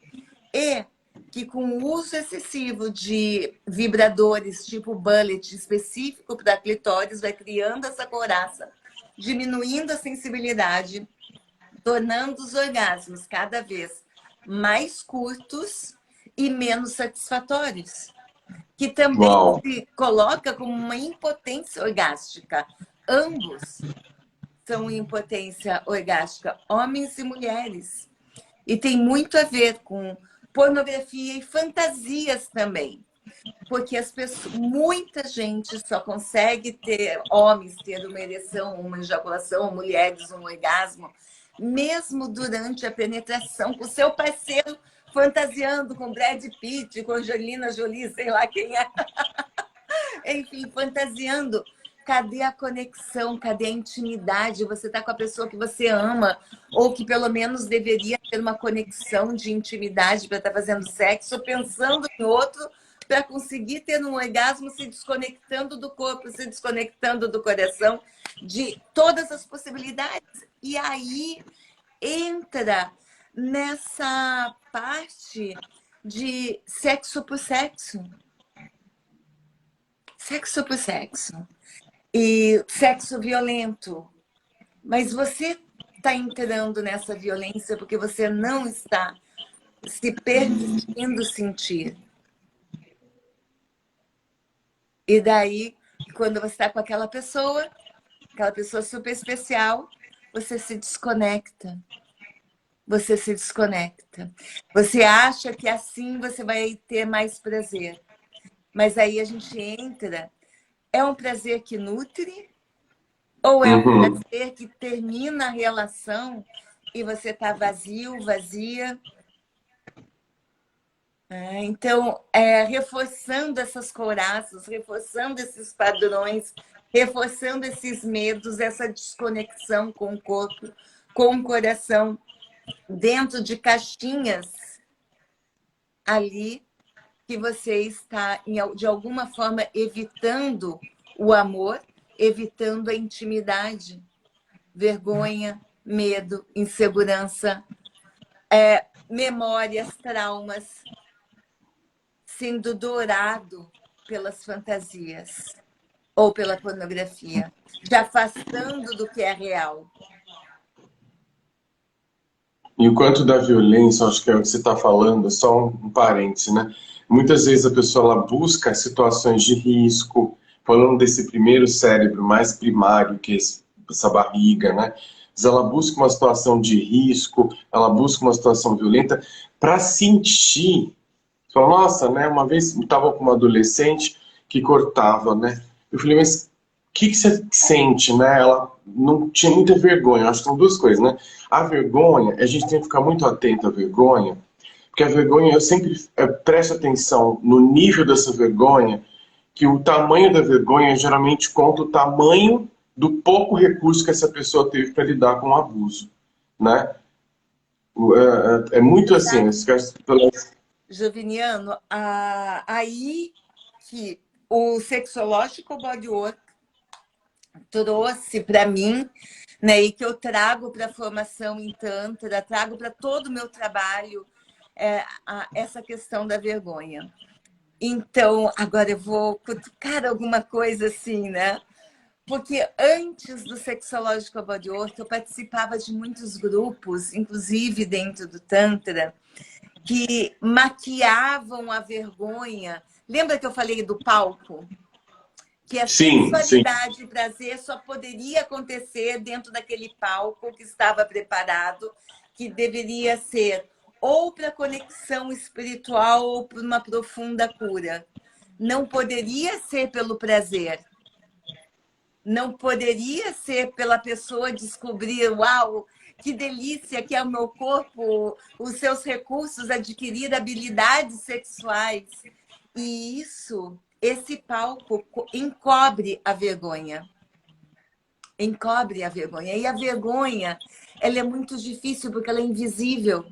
e que com o uso excessivo de vibradores tipo bullet específico para clitóris vai criando essa couraça, diminuindo a sensibilidade, tornando os orgasmos cada vez mais curtos e menos satisfatórios, que também Uau. se coloca como uma impotência orgástica. Ambos são impotência orgástica, homens e mulheres. E tem muito a ver com pornografia e fantasias também. Porque muita gente só consegue ter, homens ter uma ereção, uma ejaculação, mulheres um orgasmo, mesmo durante a penetração, com o seu parceiro fantasiando com Brad Pitt, com Angelina Jolie, sei lá quem é. Enfim, fantasiando. Cadê a conexão? Cadê a intimidade? Você está com a pessoa que você ama, ou que pelo menos deveria ter uma conexão de intimidade para estar fazendo sexo, pensando em outro, para conseguir ter um orgasmo, se desconectando do corpo, se desconectando do coração, de todas as possibilidades. E aí entra nessa parte de sexo por sexo. Sexo por sexo. E sexo violento. Mas você está entrando nessa violência porque você não está se permitindo sentir. E daí, quando você está com aquela pessoa super especial, você se desconecta. Você se desconecta. Você acha que assim você vai ter mais prazer. Mas aí a gente entra. É um prazer que nutre? Ou é um prazer que termina a relação e você está vazio, vazia? Então, reforçando essas couraças, reforçando esses padrões, reforçando esses medos, essa desconexão com o corpo, com o coração, dentro de caixinhas ali que você está, de alguma forma, evitando o amor, evitando a intimidade, vergonha, medo, insegurança, memórias, traumas, sendo dourado pelas fantasias ou pela pornografia, te afastando do que é real. E o quanto da violência, acho que é o que você está falando, só um parêntese, né? Muitas vezes a pessoa ela busca situações de risco, falando desse primeiro cérebro mais primário, que é essa barriga, né? Mas ela busca uma situação de risco, ela busca uma situação violenta para sentir. Fala, nossa, né? Uma vez eu estava com uma adolescente que cortava, né? Eu falei, mas o que você sente, né? Ela não tinha muita vergonha. Acho que são duas coisas, né? A vergonha, a gente tem que ficar muito atento à vergonha, porque a vergonha, eu sempre presto atenção no nível dessa vergonha, que o tamanho da vergonha geralmente conta o tamanho do pouco recurso que essa pessoa teve para lidar com o abuso, né? É muito assim, Joviniano, aí que o sexológico bodywork trouxe para mim, né, e que eu trago para a formação em Tantra, trago para todo o meu trabalho essa questão da vergonha. Então, agora eu vou cutucar alguma coisa assim, né? Porque antes do Sexológico Bodywork, eu participava de muitos grupos, inclusive dentro do Tantra, que maquiavam a vergonha. Lembra que eu falei do palco? Que a sexualidade e prazer só poderia acontecer dentro daquele palco que estava preparado, que deveria ser ou para conexão espiritual ou para uma profunda cura. Não poderia ser pelo prazer. Não poderia ser pela pessoa descobrir, uau, que delícia que é o meu corpo, os seus recursos, adquirir habilidades sexuais. E esse palco encobre a vergonha. Encobre a vergonha. E a vergonha, ela é muito difícil porque ela é invisível.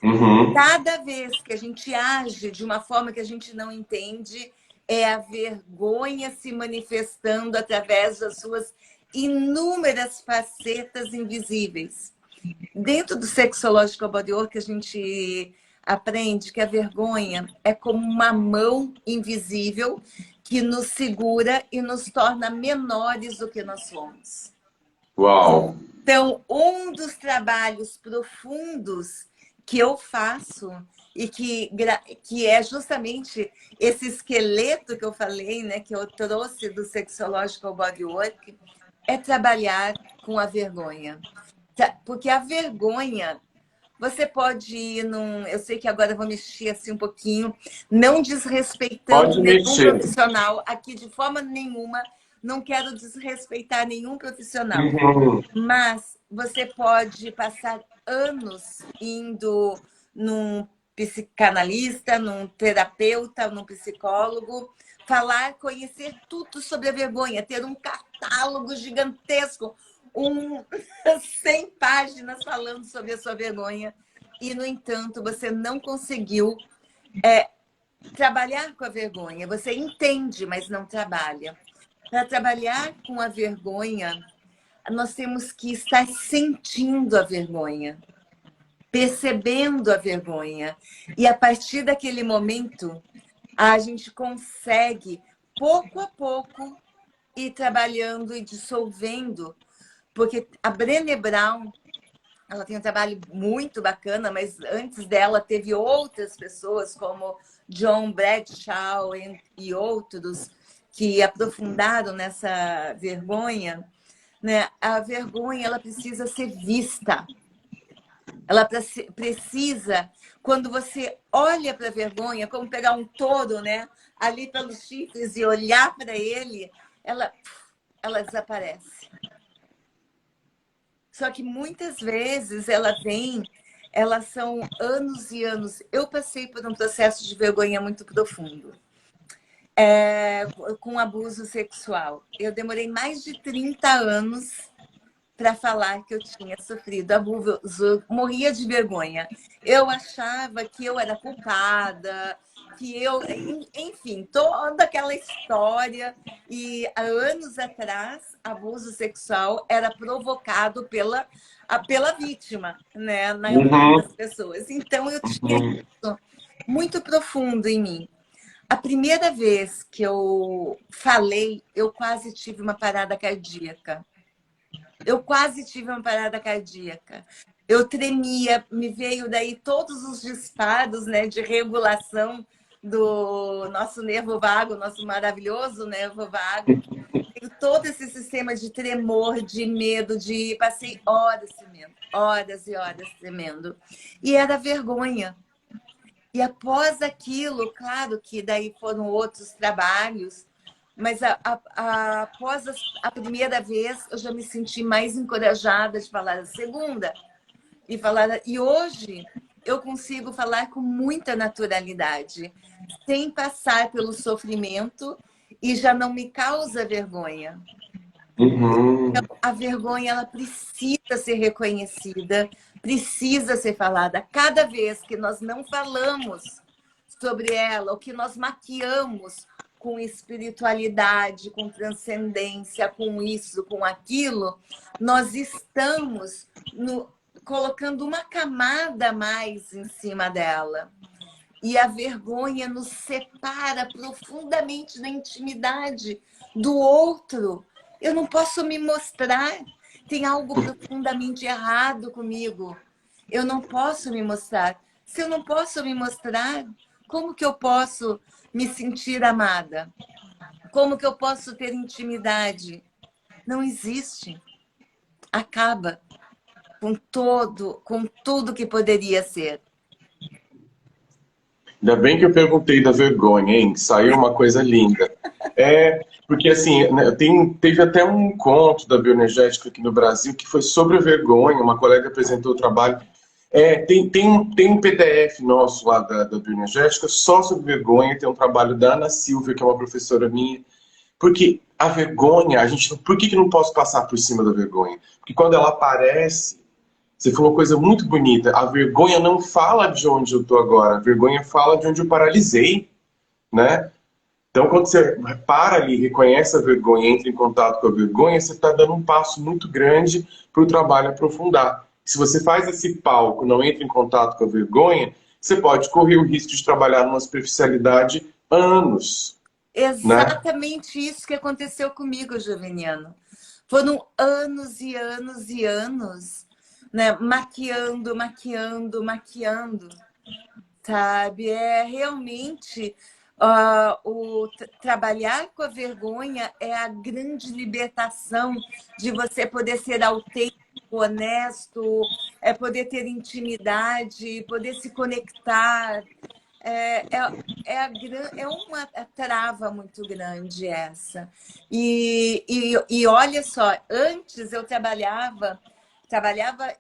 Uhum. Cada vez que a gente age de uma forma que a gente não entende, é a vergonha se manifestando através das suas inúmeras facetas invisíveis. Dentro do Sexológico Bodywork, a gente aprende que a vergonha é como uma mão invisível que nos segura e nos torna menores do que nós somos. Uau! Então, um dos trabalhos profundos que eu faço e que é justamente esse esqueleto que eu falei, né, que eu trouxe do Sexological Bodywork, é trabalhar com a vergonha. Porque a vergonha, você pode ir num... Eu sei que agora eu vou mexer assim um pouquinho, não desrespeitando nenhum profissional, aqui de forma nenhuma, não quero desrespeitar nenhum profissional. Uhum. Mas você pode passar anos indo num psicanalista, num terapeuta, num psicólogo, falar, conhecer tudo sobre a vergonha, ter um catálogo gigantesco, 100 páginas falando sobre a sua vergonha. E, no entanto, você não conseguiu trabalhar com a vergonha. Você entende, mas não trabalha. Para trabalhar com a vergonha, nós temos que estar sentindo a vergonha, percebendo a vergonha. E a partir daquele momento, a gente consegue, pouco a pouco, ir trabalhando e dissolvendo. Porque a Brené Brown, ela tem um trabalho muito bacana, mas antes dela teve outras pessoas, como John Bradshaw e outros, que aprofundaram nessa vergonha. Né? A vergonha, ela precisa ser vista. Ela precisa, quando você olha para a vergonha, como pegar um touro, né, ali pelos chifres e olhar para ele, ela desaparece. Só que muitas vezes elas são anos e anos. Eu passei por um processo de vergonha muito profundo. Com abuso sexual. Eu demorei mais de 30 anos para falar que eu tinha sofrido abuso, morria de vergonha. Eu achava que eu era culpada, que eu, enfim, toda aquela história. E há anos atrás, abuso sexual era provocado pela vítima, né, na maioria Uhum, das pessoas. Então eu tinha uhum. isso muito profundo em mim. A primeira vez que eu falei, eu quase tive uma parada cardíaca. Eu quase tive uma parada cardíaca. Eu tremia, me veio daí todos os disparos, né, de regulação do nosso nervo vago, nosso maravilhoso nervo vago. Tenho todo esse sistema de tremor, de medo, de passei horas tremendo, horas e horas tremendo. E era vergonha. E após aquilo, claro que daí foram outros trabalhos, mas após a primeira vez, eu já me senti mais encorajada de falar a segunda. E hoje eu consigo falar com muita naturalidade, sem passar pelo sofrimento e já não me causa vergonha. Uhum. Então, a vergonha ela precisa ser reconhecida, precisa ser falada. Cada vez que nós não falamos sobre ela, ou que nós maquiamos com espiritualidade, com transcendência, com isso, com aquilo, nós estamos colocando uma camada a mais em cima dela. E a vergonha nos separa profundamente da intimidade do outro. Eu não posso me mostrar. Tem algo profundamente errado comigo. Eu não posso me mostrar. Se eu não posso me mostrar, como que eu posso me sentir amada? Como que eu posso ter intimidade? Não existe. Acaba com tudo que poderia ser. Ainda bem que eu perguntei da vergonha, hein? Saiu uma coisa linda. Porque assim, né, teve até um encontro da bioenergética aqui no Brasil que foi sobre a vergonha, uma colega apresentou o trabalho. Tem um PDF nosso lá da bioenergética só sobre vergonha, tem um trabalho da Ana Silvia, que é uma professora minha, porque a vergonha, por que não posso passar por cima da vergonha? Porque quando ela aparece, você falou uma coisa muito bonita. A vergonha não fala de onde eu estou agora. A vergonha fala de onde eu paralisei, né? Então, quando você para ali, reconhece a vergonha, entra em contato com a vergonha, você está dando um passo muito grande para o trabalho aprofundar. Se você faz esse palco, não entra em contato com a vergonha, você pode correr o risco de trabalhar numa superficialidade anos, né? Exatamente isso que aconteceu comigo, Joveniano. Foram anos e anos e anos, né? Maquiando, maquiando, maquiando, sabe? É realmente trabalhar com a vergonha é a grande libertação de você poder ser autêntico, honesto, poder ter intimidade, poder se conectar. É uma trava muito grande essa. E olha só, antes eu trabalhava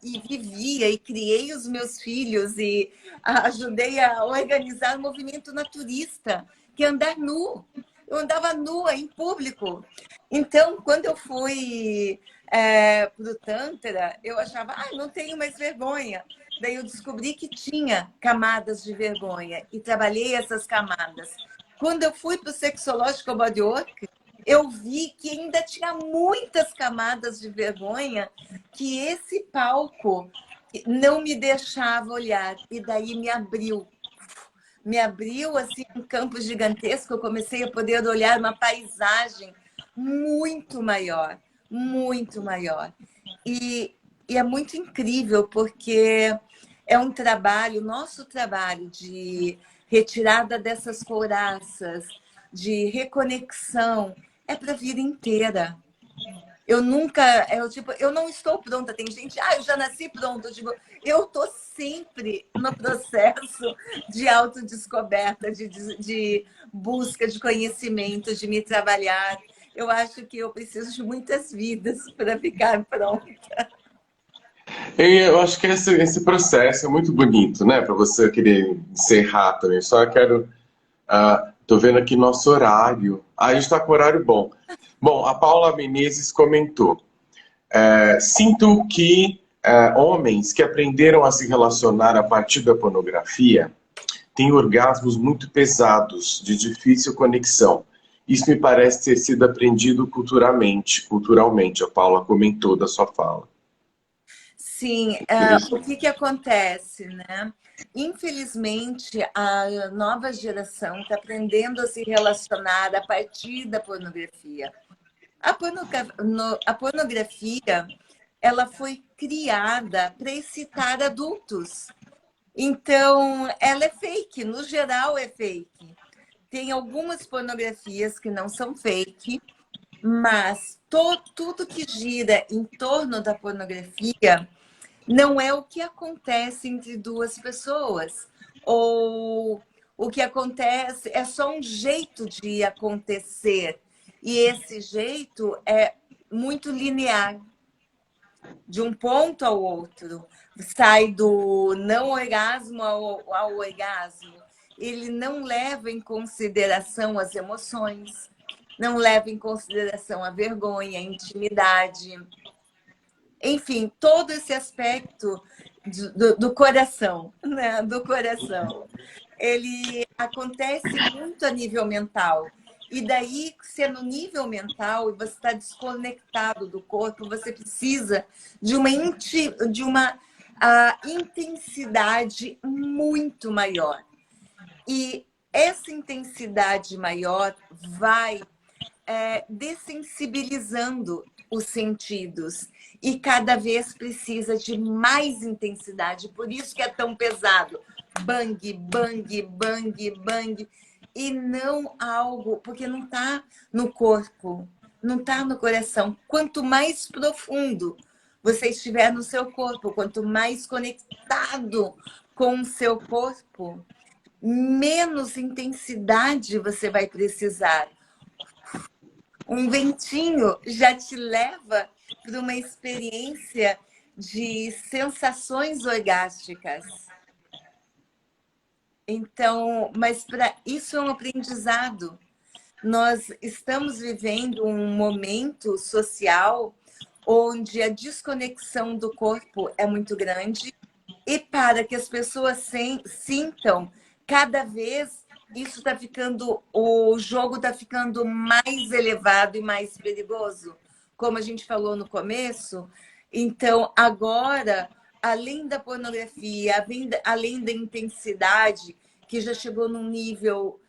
e vivia e criei os meus filhos e ajudei a organizar o movimento naturista, que é andar nu. Eu andava nua em público. Então, quando eu fui para o Tantra, eu achava, não tenho mais vergonha. Daí eu descobri que tinha camadas de vergonha e trabalhei essas camadas. Quando eu fui para o Sexológico Bodywork, eu vi que ainda tinha muitas camadas de vergonha que esse palco não me deixava olhar. E daí me abriu assim um campo gigantesco. Eu comecei a poder olhar uma paisagem muito maior, muito maior. E é muito incrível, porque é um trabalho, nosso trabalho de retirada dessas couraças, de reconexão, é para a vida inteira. Eu nunca, eu não estou pronta. Tem gente, eu já nasci pronta. Eu digo, eu estou sempre no processo de autodescoberta, de busca de conhecimento, de me trabalhar. Eu acho que eu preciso de muitas vidas para ficar pronta. Eu acho que esse processo é muito bonito, né? Para você querer encerrar também. Só quero. Tô vendo aqui nosso horário. A gente está com horário bom. Bom, a Paula Menezes comentou. Sinto que homens que aprenderam a se relacionar a partir da pornografia têm orgasmos muito pesados, de difícil conexão. Isso me parece ter sido aprendido culturalmente, a Paula comentou da sua fala. Sim, o que acontece, né? Infelizmente, a nova geração está aprendendo a se relacionar a partir da pornografia. A pornografia, ela foi criada para excitar adultos. Então, ela é fake, no geral é fake. Tem algumas pornografias que não são fake, mas tudo que gira em torno da pornografia não é o que acontece entre duas pessoas. Ou o que acontece é só um jeito de acontecer. E esse jeito é muito linear, de um ponto ao outro. Sai do não orgasmo ao orgasmo. Ele não leva em consideração as emoções, não leva em consideração a vergonha, a intimidade. Enfim, todo esse aspecto do coração, né? Do coração. Ele acontece muito a nível mental. E daí, se é no nível mental e você está desconectado do corpo, você precisa de uma intensidade muito maior. E essa intensidade maior vai dessensibilizando os sentidos e cada vez precisa de mais intensidade. Por isso que é tão pesado. Bang, bang, bang, bang. E não algo, porque não está no corpo, não está no coração. Quanto mais profundo você estiver no seu corpo, quanto mais conectado com o seu corpo, menos intensidade você vai precisar. Um ventinho já te leva para uma experiência de sensações orgásticas. Então, mas para isso é um aprendizado. Nós estamos vivendo um momento social onde a desconexão do corpo é muito grande e para que as pessoas sintam cada vez isso está ficando, o jogo está ficando mais elevado e mais perigoso, como a gente falou no começo. Então, agora, além da pornografia, além da intensidade, que já chegou num nível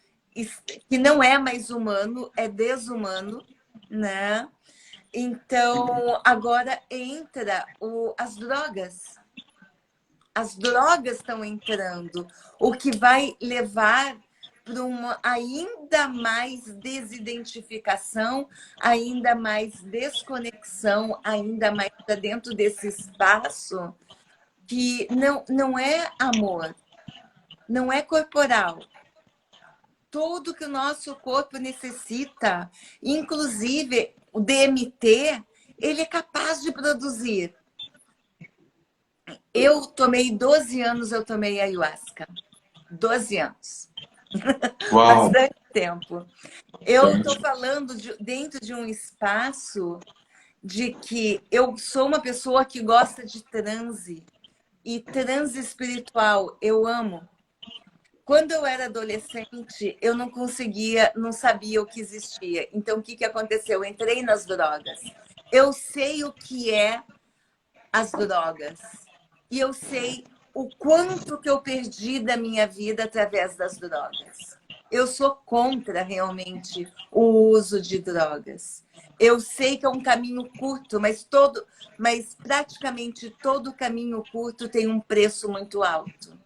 que não é mais humano, é desumano, né? Então, agora entra as drogas. As drogas estão entrando, o que vai levar para uma ainda mais desidentificação, ainda mais desconexão, ainda mais para dentro desse espaço que não é amor, não é corporal. Tudo que o nosso corpo necessita, inclusive o DMT, ele é capaz de produzir. Eu tomei 12 anos, eu tomei ayahuasca. 12 anos. Uau. Bastante tempo. Eu estou falando dentro de um espaço de que eu sou uma pessoa que gosta de transe. E transe espiritual, eu amo. Quando eu era adolescente, eu não conseguia, não sabia o que existia. Então, o que aconteceu? Eu entrei nas drogas. Eu sei o que é as drogas. E eu sei o quanto que eu perdi da minha vida através das drogas. Eu sou contra, realmente, o uso de drogas. Eu sei que é um caminho curto, mas praticamente todo caminho curto tem um preço muito alto.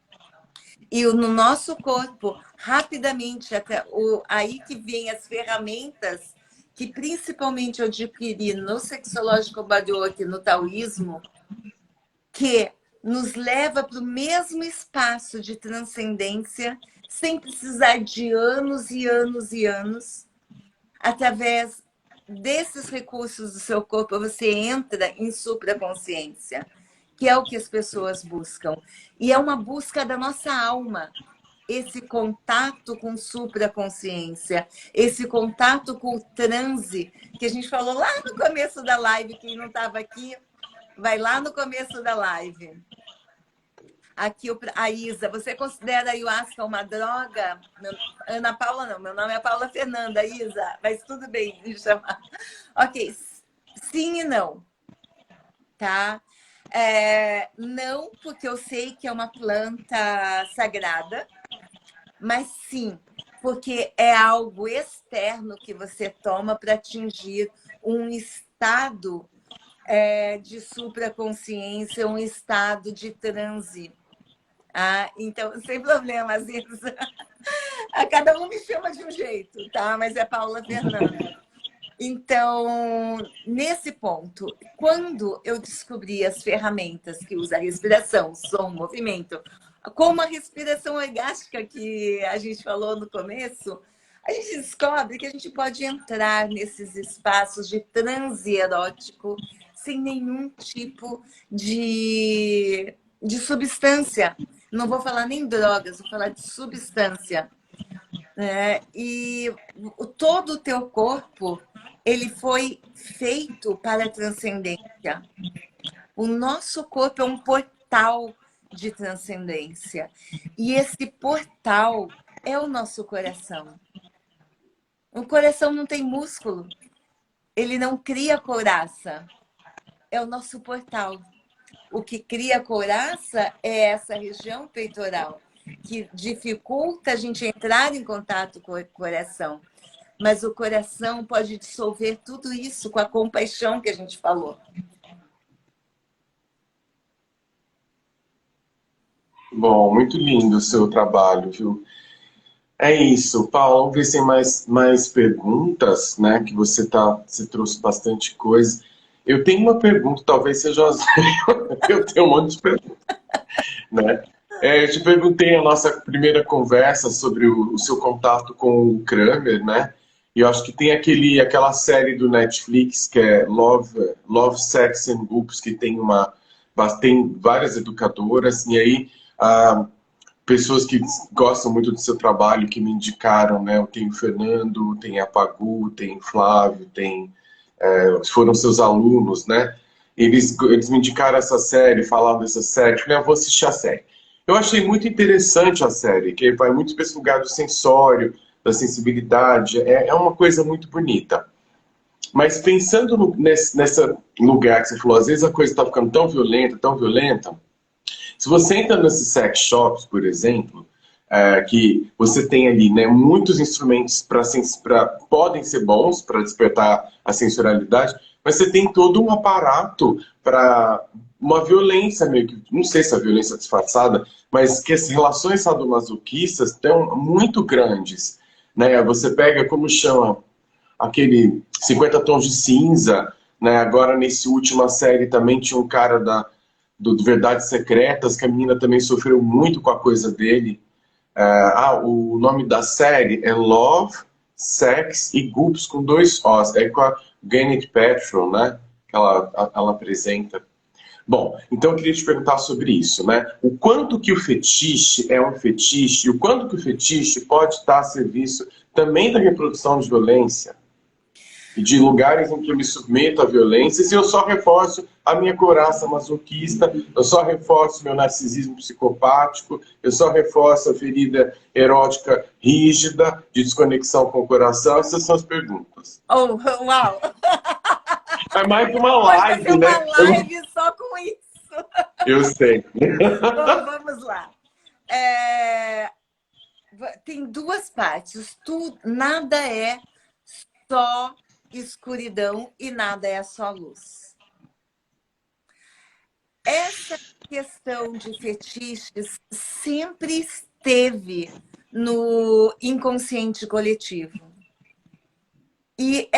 E no nosso corpo, rapidamente, aí que vem as ferramentas que principalmente eu adquiri no Sexológico Bodywork, no taoísmo, que nos leva para o mesmo espaço de transcendência, sem precisar de anos e anos e anos. Através desses recursos do seu corpo, você entra em supraconsciência, que é o que as pessoas buscam. E é uma busca da nossa alma. esse contato com supraconsciência, esse contato com o transe, que a gente falou lá no começo da live. Quem não estava aqui, vai lá no começo da live. Aqui a Isa, você considera a ayahuasca uma droga? Ana Paula não, meu nome é Paula Fernanda, Isa, mas tudo bem me chamar. Ok, sim e não, tá? Não, porque eu sei que é uma planta sagrada, mas sim, porque é algo externo que você toma para atingir um estado de supraconsciência, um estado de transe. Então, sem problemas, Isa. Cada um me chama de um jeito, tá? Mas é Paula Fernanda. Então, nesse ponto, quando eu descobri as ferramentas que usa a respiração, som, movimento, como a respiração orgástica que a gente falou no começo, a gente descobre que a gente pode entrar nesses espaços de transe erótico sem nenhum tipo de substância. Não vou falar nem drogas, vou falar de substância. E todo o teu corpo, ele foi feito para a transcendência. O nosso corpo é um portal de transcendência. E esse portal é o nosso coração. O coração não tem músculo. Ele não cria couraça. É o nosso portal. O que cria couraça é essa região peitoral, que dificulta a gente entrar em contato com o coração. Mas o coração pode dissolver tudo isso com a compaixão que a gente falou. Bom, muito lindo o seu trabalho, viu? É isso, Paulo. Vamos ver se tem mais perguntas, né? Que você trouxe bastante coisa. Eu tenho uma pergunta, talvez seja as... Eu tenho um monte de perguntas, né? Eu te perguntei na nossa primeira conversa sobre o seu contato com o Kramer, né? E eu acho que tem aquela série do Netflix que é Love, Sex and Groups, que tem várias educadoras, e aí pessoas que gostam muito do seu trabalho, que me indicaram, né? Tem o Fernando, tem a Pagu, tem o Flávio, foram seus alunos, né? Eles me indicaram essa série, falavam dessa série, eu falei, eu vou assistir a série. Eu achei muito interessante a série, que vai muito para esse lugar do sensório, da sensibilidade, é uma coisa muito bonita. Mas pensando nesse lugar que você falou, às vezes a coisa está ficando tão violenta, se você entra nesses sex shops, por exemplo, que você tem ali, né, muitos instrumentos podem ser bons para despertar a sensorialidade, mas você tem todo um aparato para uma violência meio que, não sei se é violência disfarçada, mas que as relações sadomasoquistas estão muito grandes, né? Você pega, como chama, aquele 50 Tons de Cinza, né? Agora nesse última série também tinha um cara do Verdades Secretas, que a menina também sofreu muito com a coisa dele. O nome da série é Love, Sex e Groups com 2 Os. É com a Gwyneth Paltrow, né? Que ela apresenta. Bom, então eu queria te perguntar sobre isso, né? O quanto que o fetiche é um fetiche e o quanto que o fetiche pode estar a serviço também da reprodução de violência e de lugares em que eu me submeto à violência, se eu só reforço a minha couraça masoquista, eu só reforço meu narcisismo psicopático, eu só reforço a ferida erótica rígida, de desconexão com o coração. Essas são as perguntas. Oh, uau! É mais que uma live, pode fazer né? Uma live só com isso. Eu sei. Bom, vamos lá. Tem 2 partes. Nada é só escuridão e nada é só luz. Essa questão de fetiches sempre esteve no inconsciente coletivo. E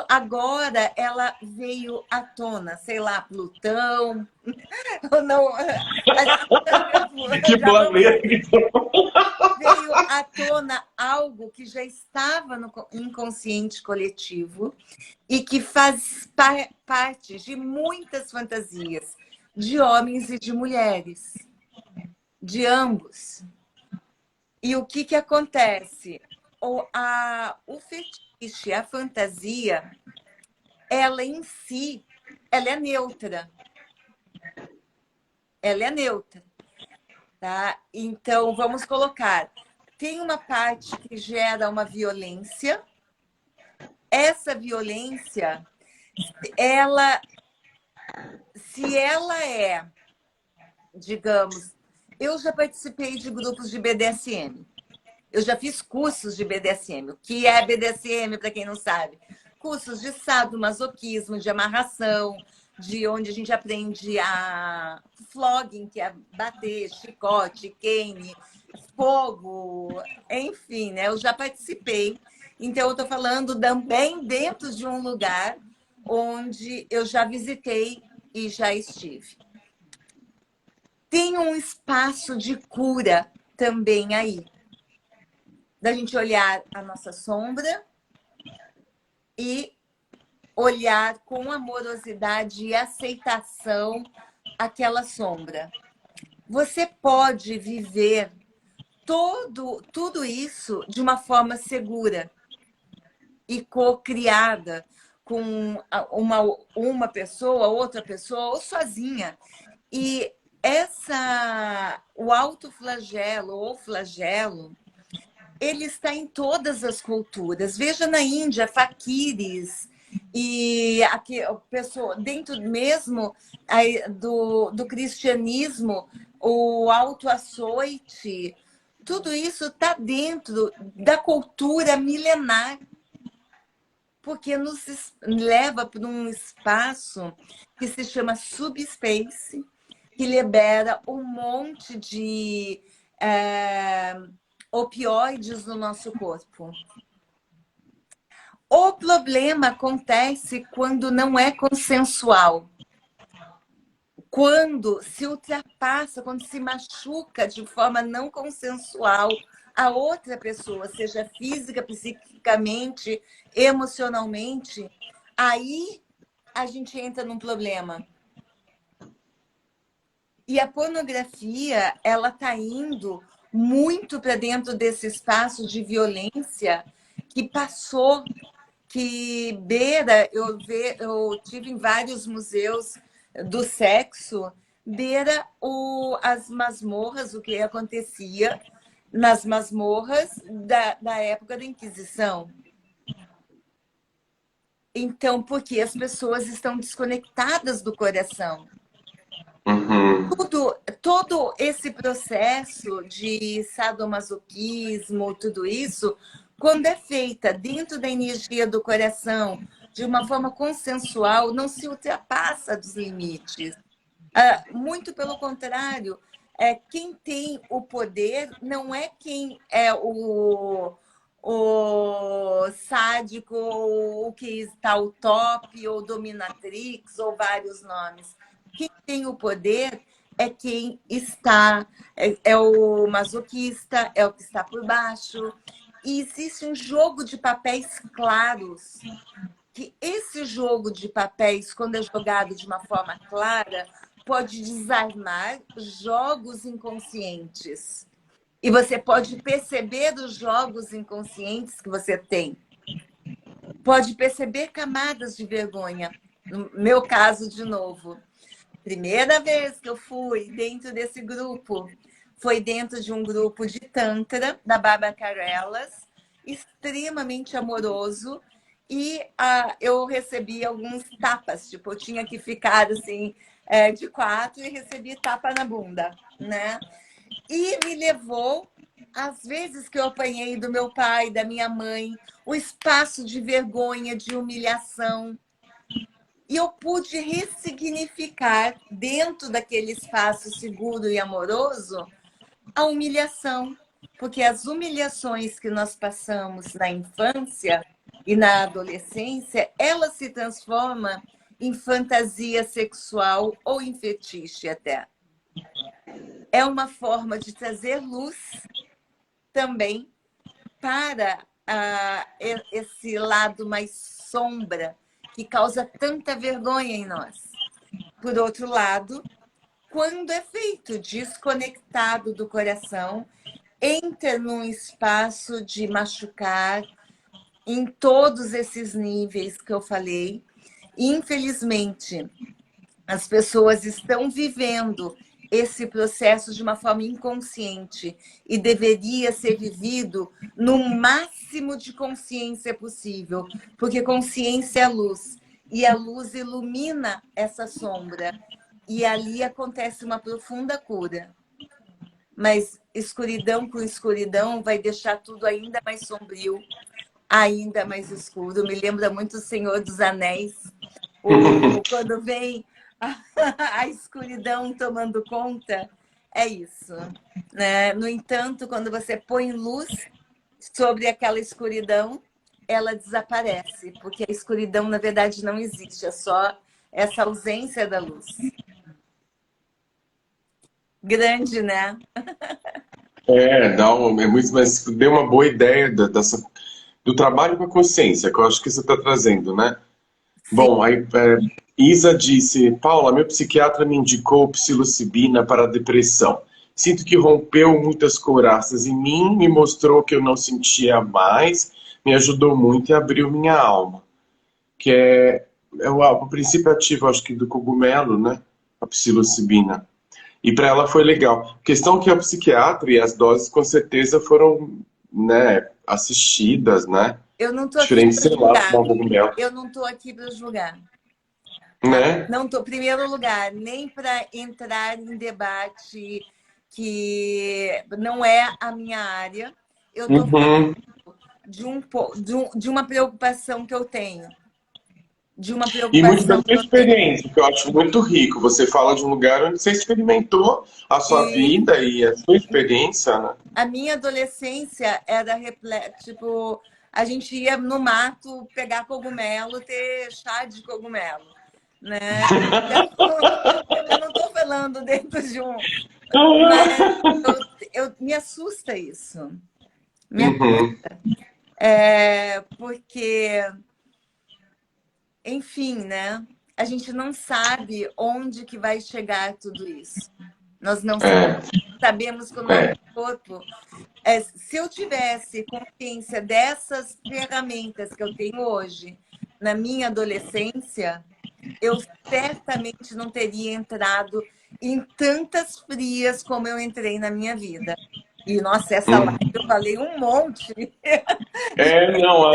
agora ela veio à tona, sei lá, Plutão, ou não... Que planeta! Veio à tona algo que já estava no inconsciente coletivo e que faz parte de muitas fantasias de homens e de mulheres, de ambos. E o que acontece? O fetiche, a fantasia, ela em si, ela é neutra. Ela é neutra, tá? Então, vamos colocar, tem uma parte que gera uma violência. Essa violência, se ela é, digamos, eu já participei de grupos de BDSM. Eu já fiz cursos de BDSM. O que é BDSM, para quem não sabe? Cursos de sadomasoquismo, de amarração, de onde a gente aprende a flogging, que é bater, chicote, cane, fogo, enfim, né? Eu já participei. Então, eu estou falando também dentro de um lugar onde eu já visitei e já estive. Tem um espaço de cura também aí. Da gente olhar a nossa sombra e olhar com amorosidade e aceitação aquela sombra. Você pode viver tudo isso de uma forma segura e co-criada com uma pessoa, outra pessoa, ou sozinha. E o autoflagelo ou flagelo, ele está em todas as culturas. Veja na Índia, faquires, e aqui, pessoa, dentro mesmo do cristianismo, o autoaçoite, tudo isso está dentro da cultura milenar, porque nos leva para um espaço que se chama subspace, que libera um monte de opioides no nosso corpo. O problema acontece quando não é consensual. Quando se ultrapassa, quando se machuca de forma não consensual a outra pessoa, seja física, psiquicamente, emocionalmente, aí a gente entra num problema. E a pornografia, ela está indo muito para dentro desse espaço de violência que passou, que beira, eu tive em vários museus do sexo, beira as masmorras, o que acontecia nas masmorras da época da Inquisição. Então, porque as pessoas estão desconectadas do coração. Uhum. Todo esse processo de sadomasoquismo, tudo isso, quando é feita dentro da energia do coração, de uma forma consensual, não se ultrapassa dos limites. Muito pelo contrário, quem tem o poder não é quem é o sádico, ou o que está o top, ou dominatrix, ou vários nomes. Quem tem o poder é quem está, é o masoquista, é o que está por baixo. E existe um jogo de papéis claros, que esse jogo de papéis, quando é jogado de uma forma clara, pode desarmar jogos inconscientes. E você pode perceber os jogos inconscientes que você tem. Pode perceber camadas de vergonha. No meu caso, de novo. Primeira vez que eu fui dentro desse grupo foi dentro de um grupo de Tantra, da Baba Carelas, extremamente amoroso, e eu recebi alguns tapas, tipo, eu tinha que ficar assim, de quatro e recebi tapa na bunda, né? E me levou, às vezes que eu apanhei do meu pai, da minha mãe, o espaço de vergonha, de humilhação. E eu pude ressignificar, dentro daquele espaço seguro e amoroso, a humilhação. Porque as humilhações que nós passamos na infância e na adolescência, ela se transforma em fantasia sexual ou em fetiche até. É uma forma de trazer luz também para esse lado mais sombra que causa tanta vergonha em nós. Por outro lado, quando é feito desconectado do coração entra num espaço de machucar em todos esses níveis que eu falei. Infelizmente, as pessoas estão vivendo esse processo de uma forma inconsciente e deveria ser vivido no máximo de consciência possível, porque consciência é luz e a luz ilumina essa sombra e ali acontece uma profunda cura. Mas escuridão com escuridão vai deixar tudo ainda mais sombrio, ainda mais escuro. Me lembra muito o Senhor dos Anéis, quando vem a escuridão tomando conta, é isso, né? No entanto, quando você põe luz sobre aquela escuridão, ela desaparece, porque a escuridão, na verdade, não existe, é só essa ausência da luz. Grande, né? É muito, mas deu uma boa ideia do trabalho com a consciência, que eu acho que você está trazendo, né? Sim. Bom, aí Isa disse, Paula, meu psiquiatra me indicou psilocibina para a depressão. Sinto que rompeu muitas couraças em mim, me mostrou que eu não sentia mais, me ajudou muito e abriu minha alma. Que é o princípio ativo, acho que, do cogumelo, né? A psilocibina. E para ela foi legal. Questão que a psiquiatra e as doses com certeza foram, né, assistidas, né? Eu não estou aqui Diferente, para sei lá, julgar. tomar um cogumelo, Eu não estou aqui para julgar. Tá? né? Não estou, em primeiro lugar, nem para entrar em debate que não é a minha área. Eu estou Uhum. de uma preocupação que eu tenho. De uma E muito da preocupação sua que eu tenho. experiência, que eu acho muito rico. Você fala de um lugar onde você experimentou a sua E vida e a sua experiência, né? a minha adolescência era repleta, tipo, a gente ia no mato pegar cogumelo, ter chá de cogumelo, né? Então, eu não estou falando dentro de um, mas me assusta isso. Me Uhum. assusta. Porque, enfim, né? A gente não sabe onde que vai chegar tudo isso. Nós não É, sabemos que o nosso é. corpo... se eu tivesse consciência dessas ferramentas que eu tenho hoje na minha adolescência, eu certamente não teria entrado em tantas frias como eu entrei na minha vida. E, nossa, essa live Uhum. eu falei um monte. Não.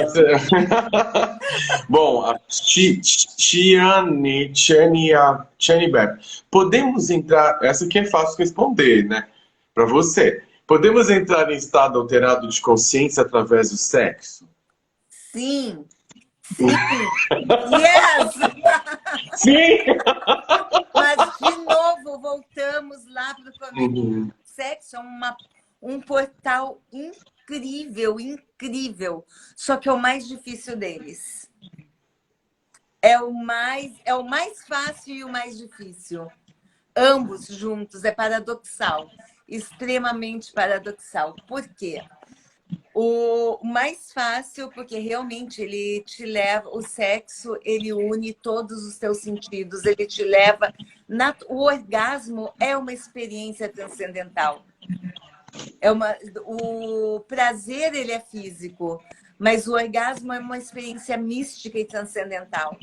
Bom, a Tiane Beck. Podemos entrar. Essa aqui é fácil responder, né? Para você. Podemos entrar em estado alterado de consciência através do sexo? Sim, sim, yes! Sim! Mas, de novo, voltamos lá para o começo. Uhum. Sexo é um portal incrível, incrível. Só que é o mais difícil deles. É o mais fácil e o mais difícil. Ambos juntos, é paradoxal. Extremamente paradoxal. Por quê? O mais fácil, porque realmente ele te leva, o sexo, ele une todos os teus sentidos, ele te leva. O orgasmo é uma experiência transcendental. O prazer, ele é físico, mas o orgasmo é uma experiência mística e transcendental.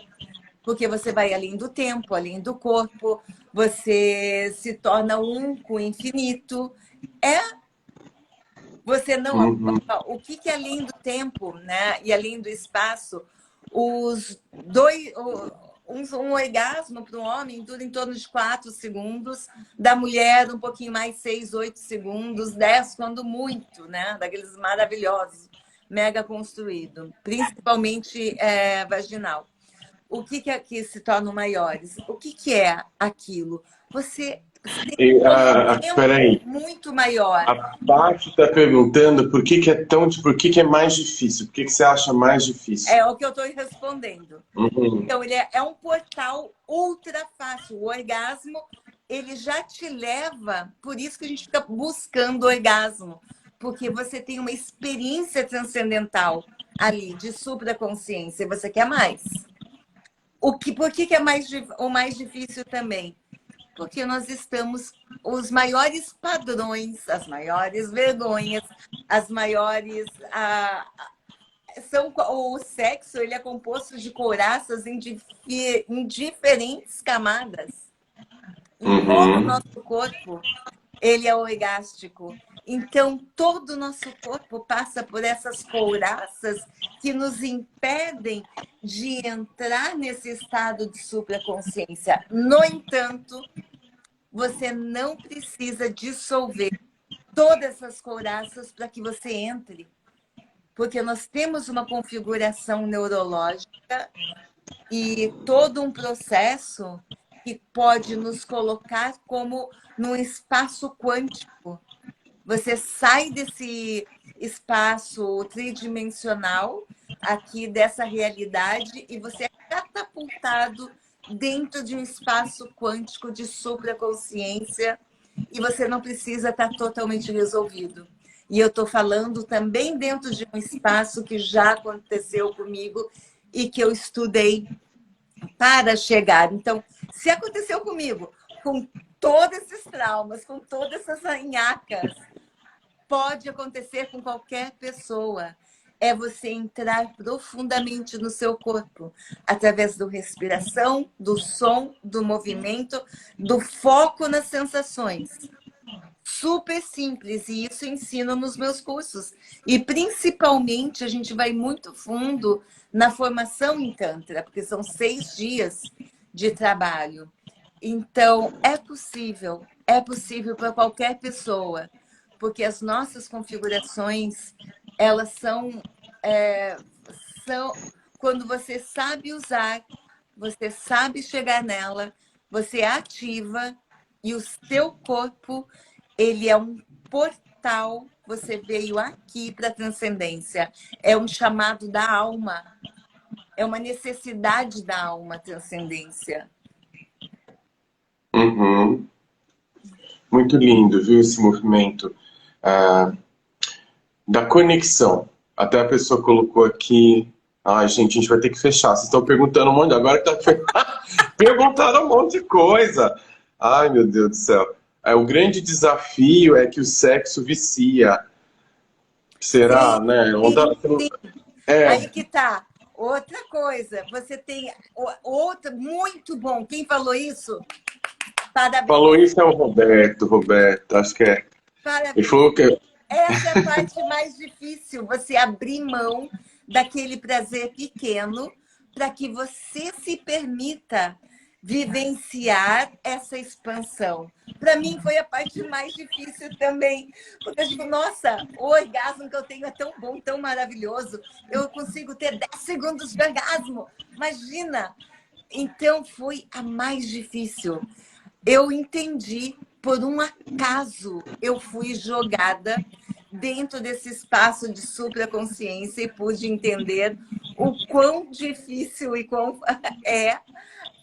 Porque você vai além do tempo, além do corpo, você se torna um com o infinito. Você não. Uhum. O que é além do tempo, né? E além do espaço, os dois. Um orgasmo para um homem dura em torno de 4 segundos, da mulher um pouquinho mais, 6, 8 segundos, 10, quando muito, né? Daqueles maravilhosos, mega construído, principalmente vaginal. O que se tornam maiores? O que é aquilo? Você tem um Peraí. tempo muito maior. A Paty está perguntando por que é mais difícil? Por que você acha mais difícil? É o que eu estou respondendo. Uhum. Então, ele é um portal ultra fácil. O orgasmo, ele já te leva... Por isso que a gente fica buscando orgasmo. Porque você tem uma experiência transcendental ali, de supraconsciência. E você quer mais. Por que é o mais difícil também? Porque nós estamos... os maiores padrões, as maiores vergonhas, as maiores... o sexo, ele é composto de couraças em diferentes camadas. Em todo o nosso corpo, ele é orgástico. Então, todo o nosso corpo passa por essas couraças que nos impedem de entrar nesse estado de supraconsciência. No entanto, você não precisa dissolver todas essas couraças para que você entre. Porque nós temos uma configuração neurológica e todo um processo que pode nos colocar como num espaço quântico. Você sai desse espaço tridimensional, aqui dessa realidade, e você é catapultado dentro de um espaço quântico de supraconsciência, e você não precisa estar totalmente resolvido. E eu estou falando também dentro de um espaço que já aconteceu comigo e que eu estudei para chegar. Então, se aconteceu comigo, com todos esses traumas, com todas essas anhacas, pode acontecer com qualquer pessoa. É você entrar profundamente no seu corpo, através da respiração, do som, do movimento, do foco nas sensações. Super simples, e isso eu ensino nos meus cursos. E, principalmente, a gente vai muito fundo na formação em Tantra, porque são 6 dias de trabalho. Então, é possível para qualquer pessoa, porque as nossas configurações, elas são quando você sabe usar, você sabe chegar nela, você ativa, e o seu corpo, ele é um portal, você veio aqui para a transcendência. É um chamado da alma. É uma necessidade da alma, a transcendência. Muito lindo, viu, esse movimento da conexão. Até a pessoa colocou aqui... Ai, gente, a gente vai ter que fechar. Vocês estão perguntando um monte... Agora que tá perguntando um monte de coisa. Ai, meu Deus do céu. O grande desafio é que o sexo vicia. Será, Sim, né? sim. Aí que tá. Outra coisa, você tem outra muito bom. Quem falou isso? Parabéns. Falou isso é o Roberto, acho que é. Parabéns. Ele falou que... Essa é a parte mais difícil, você abrir mão daquele prazer pequeno para que você se permita vivenciar essa expansão. Para mim foi a parte mais difícil também, porque eu digo, nossa, o orgasmo que eu tenho é tão bom, tão maravilhoso, eu consigo ter 10 segundos de orgasmo, imagina! Então foi a mais difícil. Eu entendi, por um acaso, eu fui jogada dentro desse espaço de supraconsciência e pude entender o quão difícil e quão é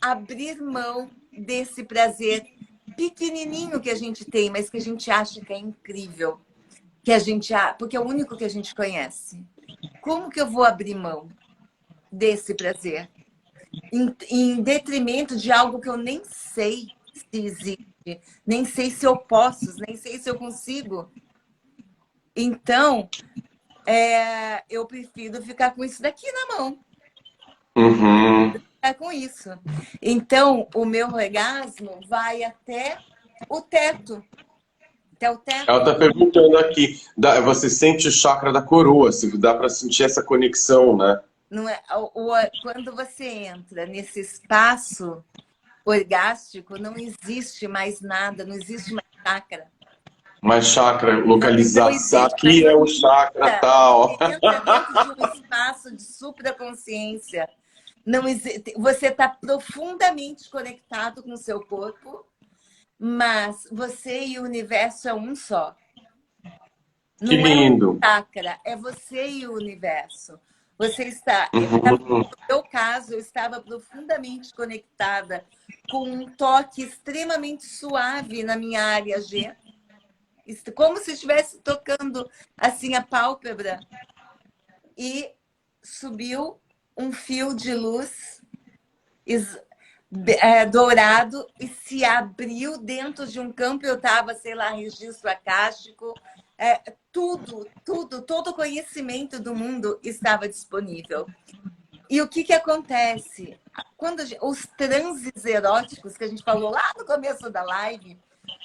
abrir mão desse prazer pequenininho que a gente tem, mas que a gente acha que é incrível, porque é o único que a gente conhece. Como que eu vou abrir mão desse prazer em detrimento de algo que eu nem sei se existe, nem sei se eu posso, nem sei se eu consigo? Então, eu prefiro ficar com isso daqui na mão. Ficar com isso. Então, o meu orgasmo vai até o teto. Até o teto. Ela está perguntando aqui, você sente o chakra da coroa, se dá para sentir essa conexão, né? Não é, quando você entra nesse espaço orgástico, não existe mais nada, não existe mais chakra. Mais chakra, localização, aqui é o chakra tal. Você entra dentro de um espaço de supraconsciência. Você está profundamente conectado com o seu corpo, mas você e o universo é um só. Que lindo! Não é um chakra, é você e o universo. Você está... No meu caso, eu estava profundamente conectada com um toque extremamente suave na minha área G, como se estivesse tocando assim a pálpebra, e subiu um fio de luz dourado e se abriu dentro de um campo. Eu estava, sei lá, registro acástico, todo o conhecimento do mundo estava disponível. E o que acontece? Quando os transes eróticos, que a gente falou lá no começo da live,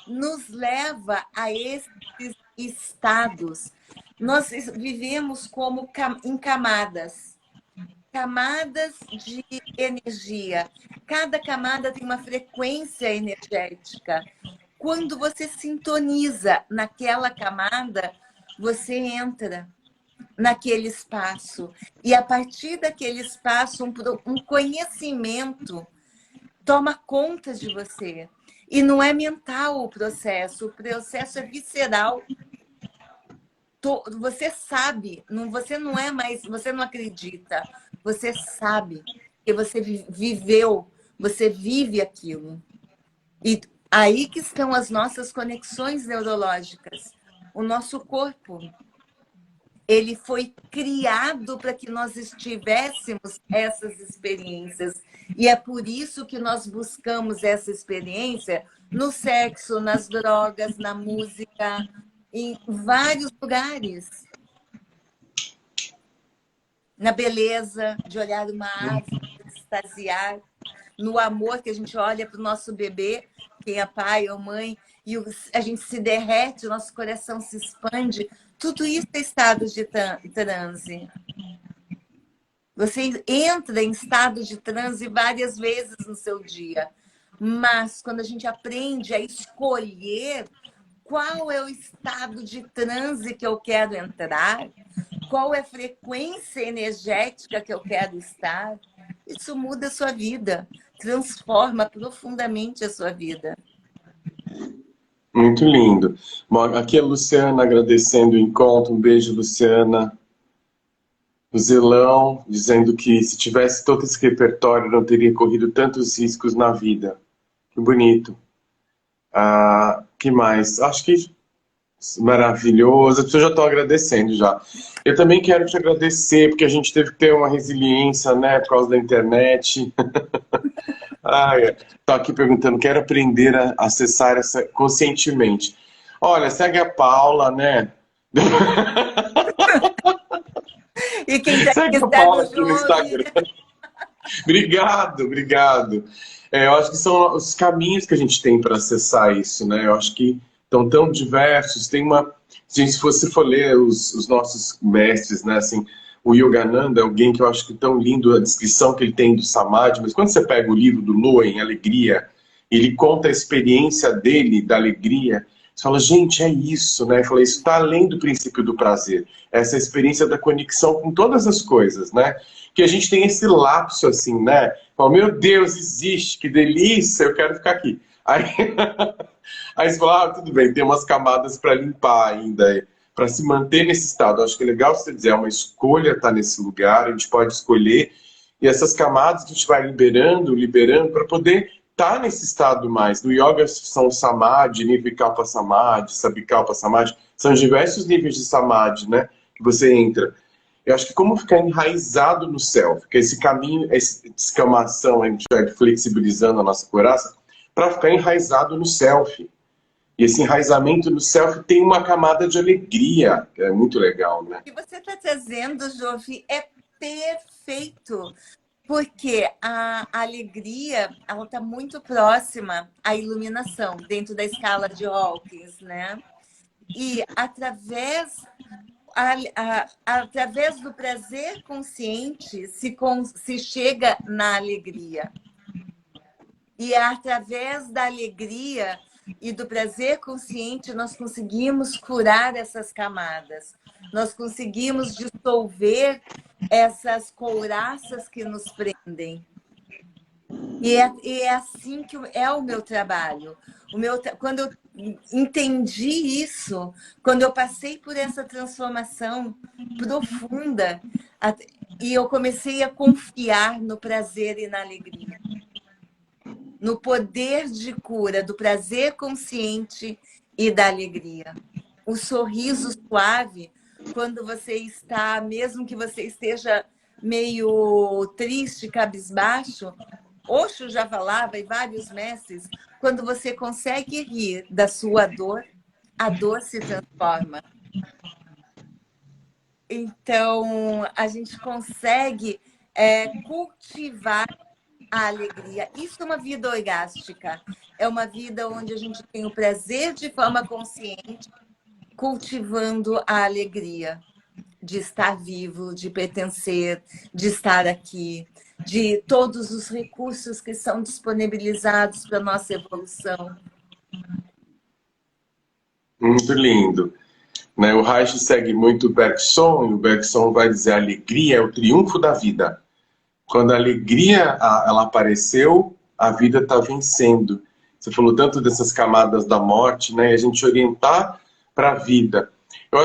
nos leva a esses estados. Nós vivemos como em camadas. Camadas de energia. Cada camada tem uma frequência energética. Quando você sintoniza naquela camada, você entra naquele espaço. E a partir daquele espaço, um conhecimento toma conta de você. E não é mental o processo é visceral. Você sabe, você não é mais, você não acredita, você sabe, que você viveu, você vive aquilo. E aí que estão as nossas conexões neurológicas. O nosso corpo, ele foi criado para que nós tivéssemos essas experiências. E é por isso que nós buscamos essa experiência no sexo, nas drogas, na música, em vários lugares. Na beleza, de olhar uma árvore, extasiar. No amor, que a gente olha para o nosso bebê, quem é pai ou mãe, e a gente se derrete, o nosso coração se expande. Tudo isso é estado de transe. Você entra em estado de transe várias vezes no seu dia. Mas quando a gente aprende a escolher qual é o estado de transe que eu quero entrar, qual é a frequência energética que eu quero estar, isso muda a sua vida, transforma profundamente a sua vida. Muito lindo. Bom, aqui é a Luciana agradecendo o encontro. Um beijo, Luciana. O Zelão dizendo que se tivesse todo esse repertório não teria corrido tantos riscos na vida. Que bonito. Que mais? Acho que maravilhoso. As pessoas já estão agradecendo já. Eu também quero te agradecer, porque a gente teve que ter uma resiliência, né, por causa da internet. Estou aqui perguntando, quero aprender a acessar essa conscientemente. Olha, segue a Paula, né? E quem já segue a Paula aqui no Instagram. Obrigado. Eu acho que são os caminhos que a gente tem para acessar isso, né? Eu acho que estão tão diversos. Tem uma... Se você for ler os nossos mestres, né? Assim, o Yogananda é alguém que eu acho que é tão lindo a descrição que ele tem do Samadhi, mas quando você pega o livro do Loen, Alegria, ele conta a experiência dele, da alegria, você fala, gente, é isso, né? Fala, isso está além do princípio do prazer. Essa experiência da conexão com todas as coisas, né? Que a gente tem esse lapso, assim, né? Fala, meu Deus, existe, que delícia, eu quero ficar aqui. Aí você fala, tudo bem, tem umas camadas para limpar ainda, para se manter nesse estado. Acho que é legal você dizer, é uma escolha estar nesse lugar, a gente pode escolher, e essas camadas a gente vai liberando para poder estar nesse estado mais. No yoga são samadhi, nivikalpa samadhi, sabikalpa samadhi, são diversos níveis de samadhi, né, que você entra. Eu acho que como ficar enraizado no self, que esse caminho, essa descamação, a gente vai flexibilizando a nossa coraça, para ficar enraizado no self. E esse enraizamento no self tem uma camada de alegria, que é muito legal, né? O que você está trazendo, Jovi, é perfeito. Porque a alegria, ela está muito próxima à iluminação, dentro da escala de Hawkins, né? E através do prazer consciente se chega na alegria. E através da alegria e do prazer consciente, nós conseguimos curar essas camadas. Nós conseguimos dissolver essas couraças que nos prendem. E é assim que é o meu trabalho. Quando eu entendi isso, quando eu passei por essa transformação profunda, e eu comecei a confiar no prazer e na alegria, no poder de cura do prazer consciente e da alegria. O sorriso suave, quando você está, mesmo que você esteja meio triste, cabisbaixo, Osho já falava, e vários mestres, quando você consegue rir da sua dor, a dor se transforma. Então, a gente consegue cultivar a alegria. Isso é uma vida orgástica. É uma vida onde a gente tem o prazer de forma consciente, cultivando a alegria de estar vivo, de pertencer, de estar aqui, de todos os recursos que são disponibilizados para a nossa evolução. Muito lindo. Né? O Reich segue muito o Bergson, e o Bergson vai dizer: a alegria é o triunfo da vida. Quando a alegria ela apareceu, a vida está vencendo. Você falou tanto dessas camadas da morte, né? E a gente orientar para a vida.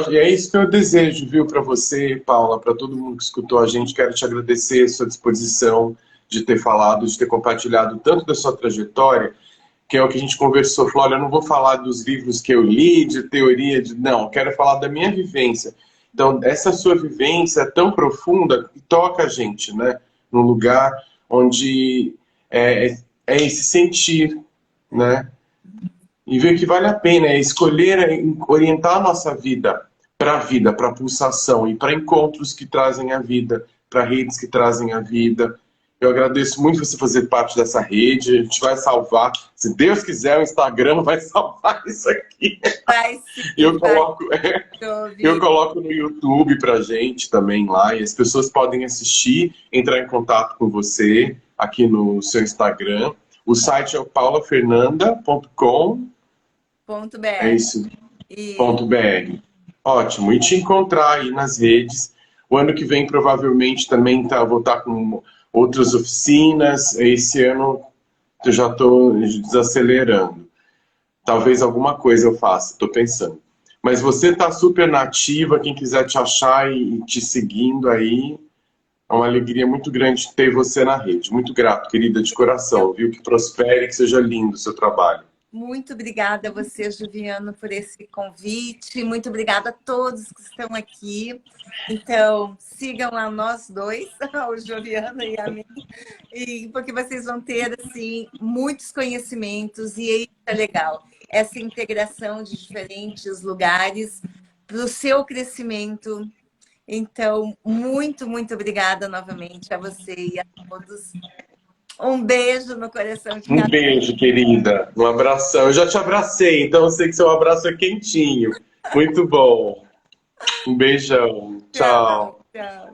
E é isso que eu desejo, viu, para você, Paula, para todo mundo que escutou a gente. Quero te agradecer a sua disposição de ter falado, de ter compartilhado tanto da sua trajetória, que é o que a gente conversou. Falou: olha, eu não vou falar dos livros que eu li, de teoria, não, quero falar da minha vivência. Então, essa sua vivência é tão profunda que toca a gente, né? Num lugar onde é esse sentir, né? E ver que vale a pena escolher, orientar a nossa vida, para pulsação e para encontros que trazem a vida, para redes que trazem a vida. Eu agradeço muito você fazer parte dessa rede. A gente vai salvar, se Deus quiser, o Instagram vai salvar isso aqui. Vai sim, eu coloco no YouTube pra gente também lá, e as pessoas podem assistir, entrar em contato com você aqui no seu Instagram. O site é o paulafernanda.com. É isso. .br. Ótimo. E te encontrar aí nas redes. O ano que vem, provavelmente, também vou estar com outras oficinas. Esse ano eu já estou desacelerando. Talvez alguma coisa eu faça, estou pensando. Mas você está super nativa, quem quiser te achar e te seguindo aí, é uma alegria muito grande ter você na rede. Muito grato, querida, de coração, viu? Que prospere, que seja lindo o seu trabalho. Muito obrigada a você, Juliano, por esse convite. Muito obrigada a todos que estão aqui. Então, sigam lá nós dois, o Juliano e a mim, porque vocês vão ter assim, muitos conhecimentos, e isso é legal. Essa integração de diferentes lugares para o seu crescimento. Então, muito, muito obrigada novamente a você e a todos. Um beijo no coração de cada um. Um beijo, querida. Um abração. Eu já te abracei, então eu sei que seu abraço é quentinho. Muito bom. Um beijão. Tchau. Tchau.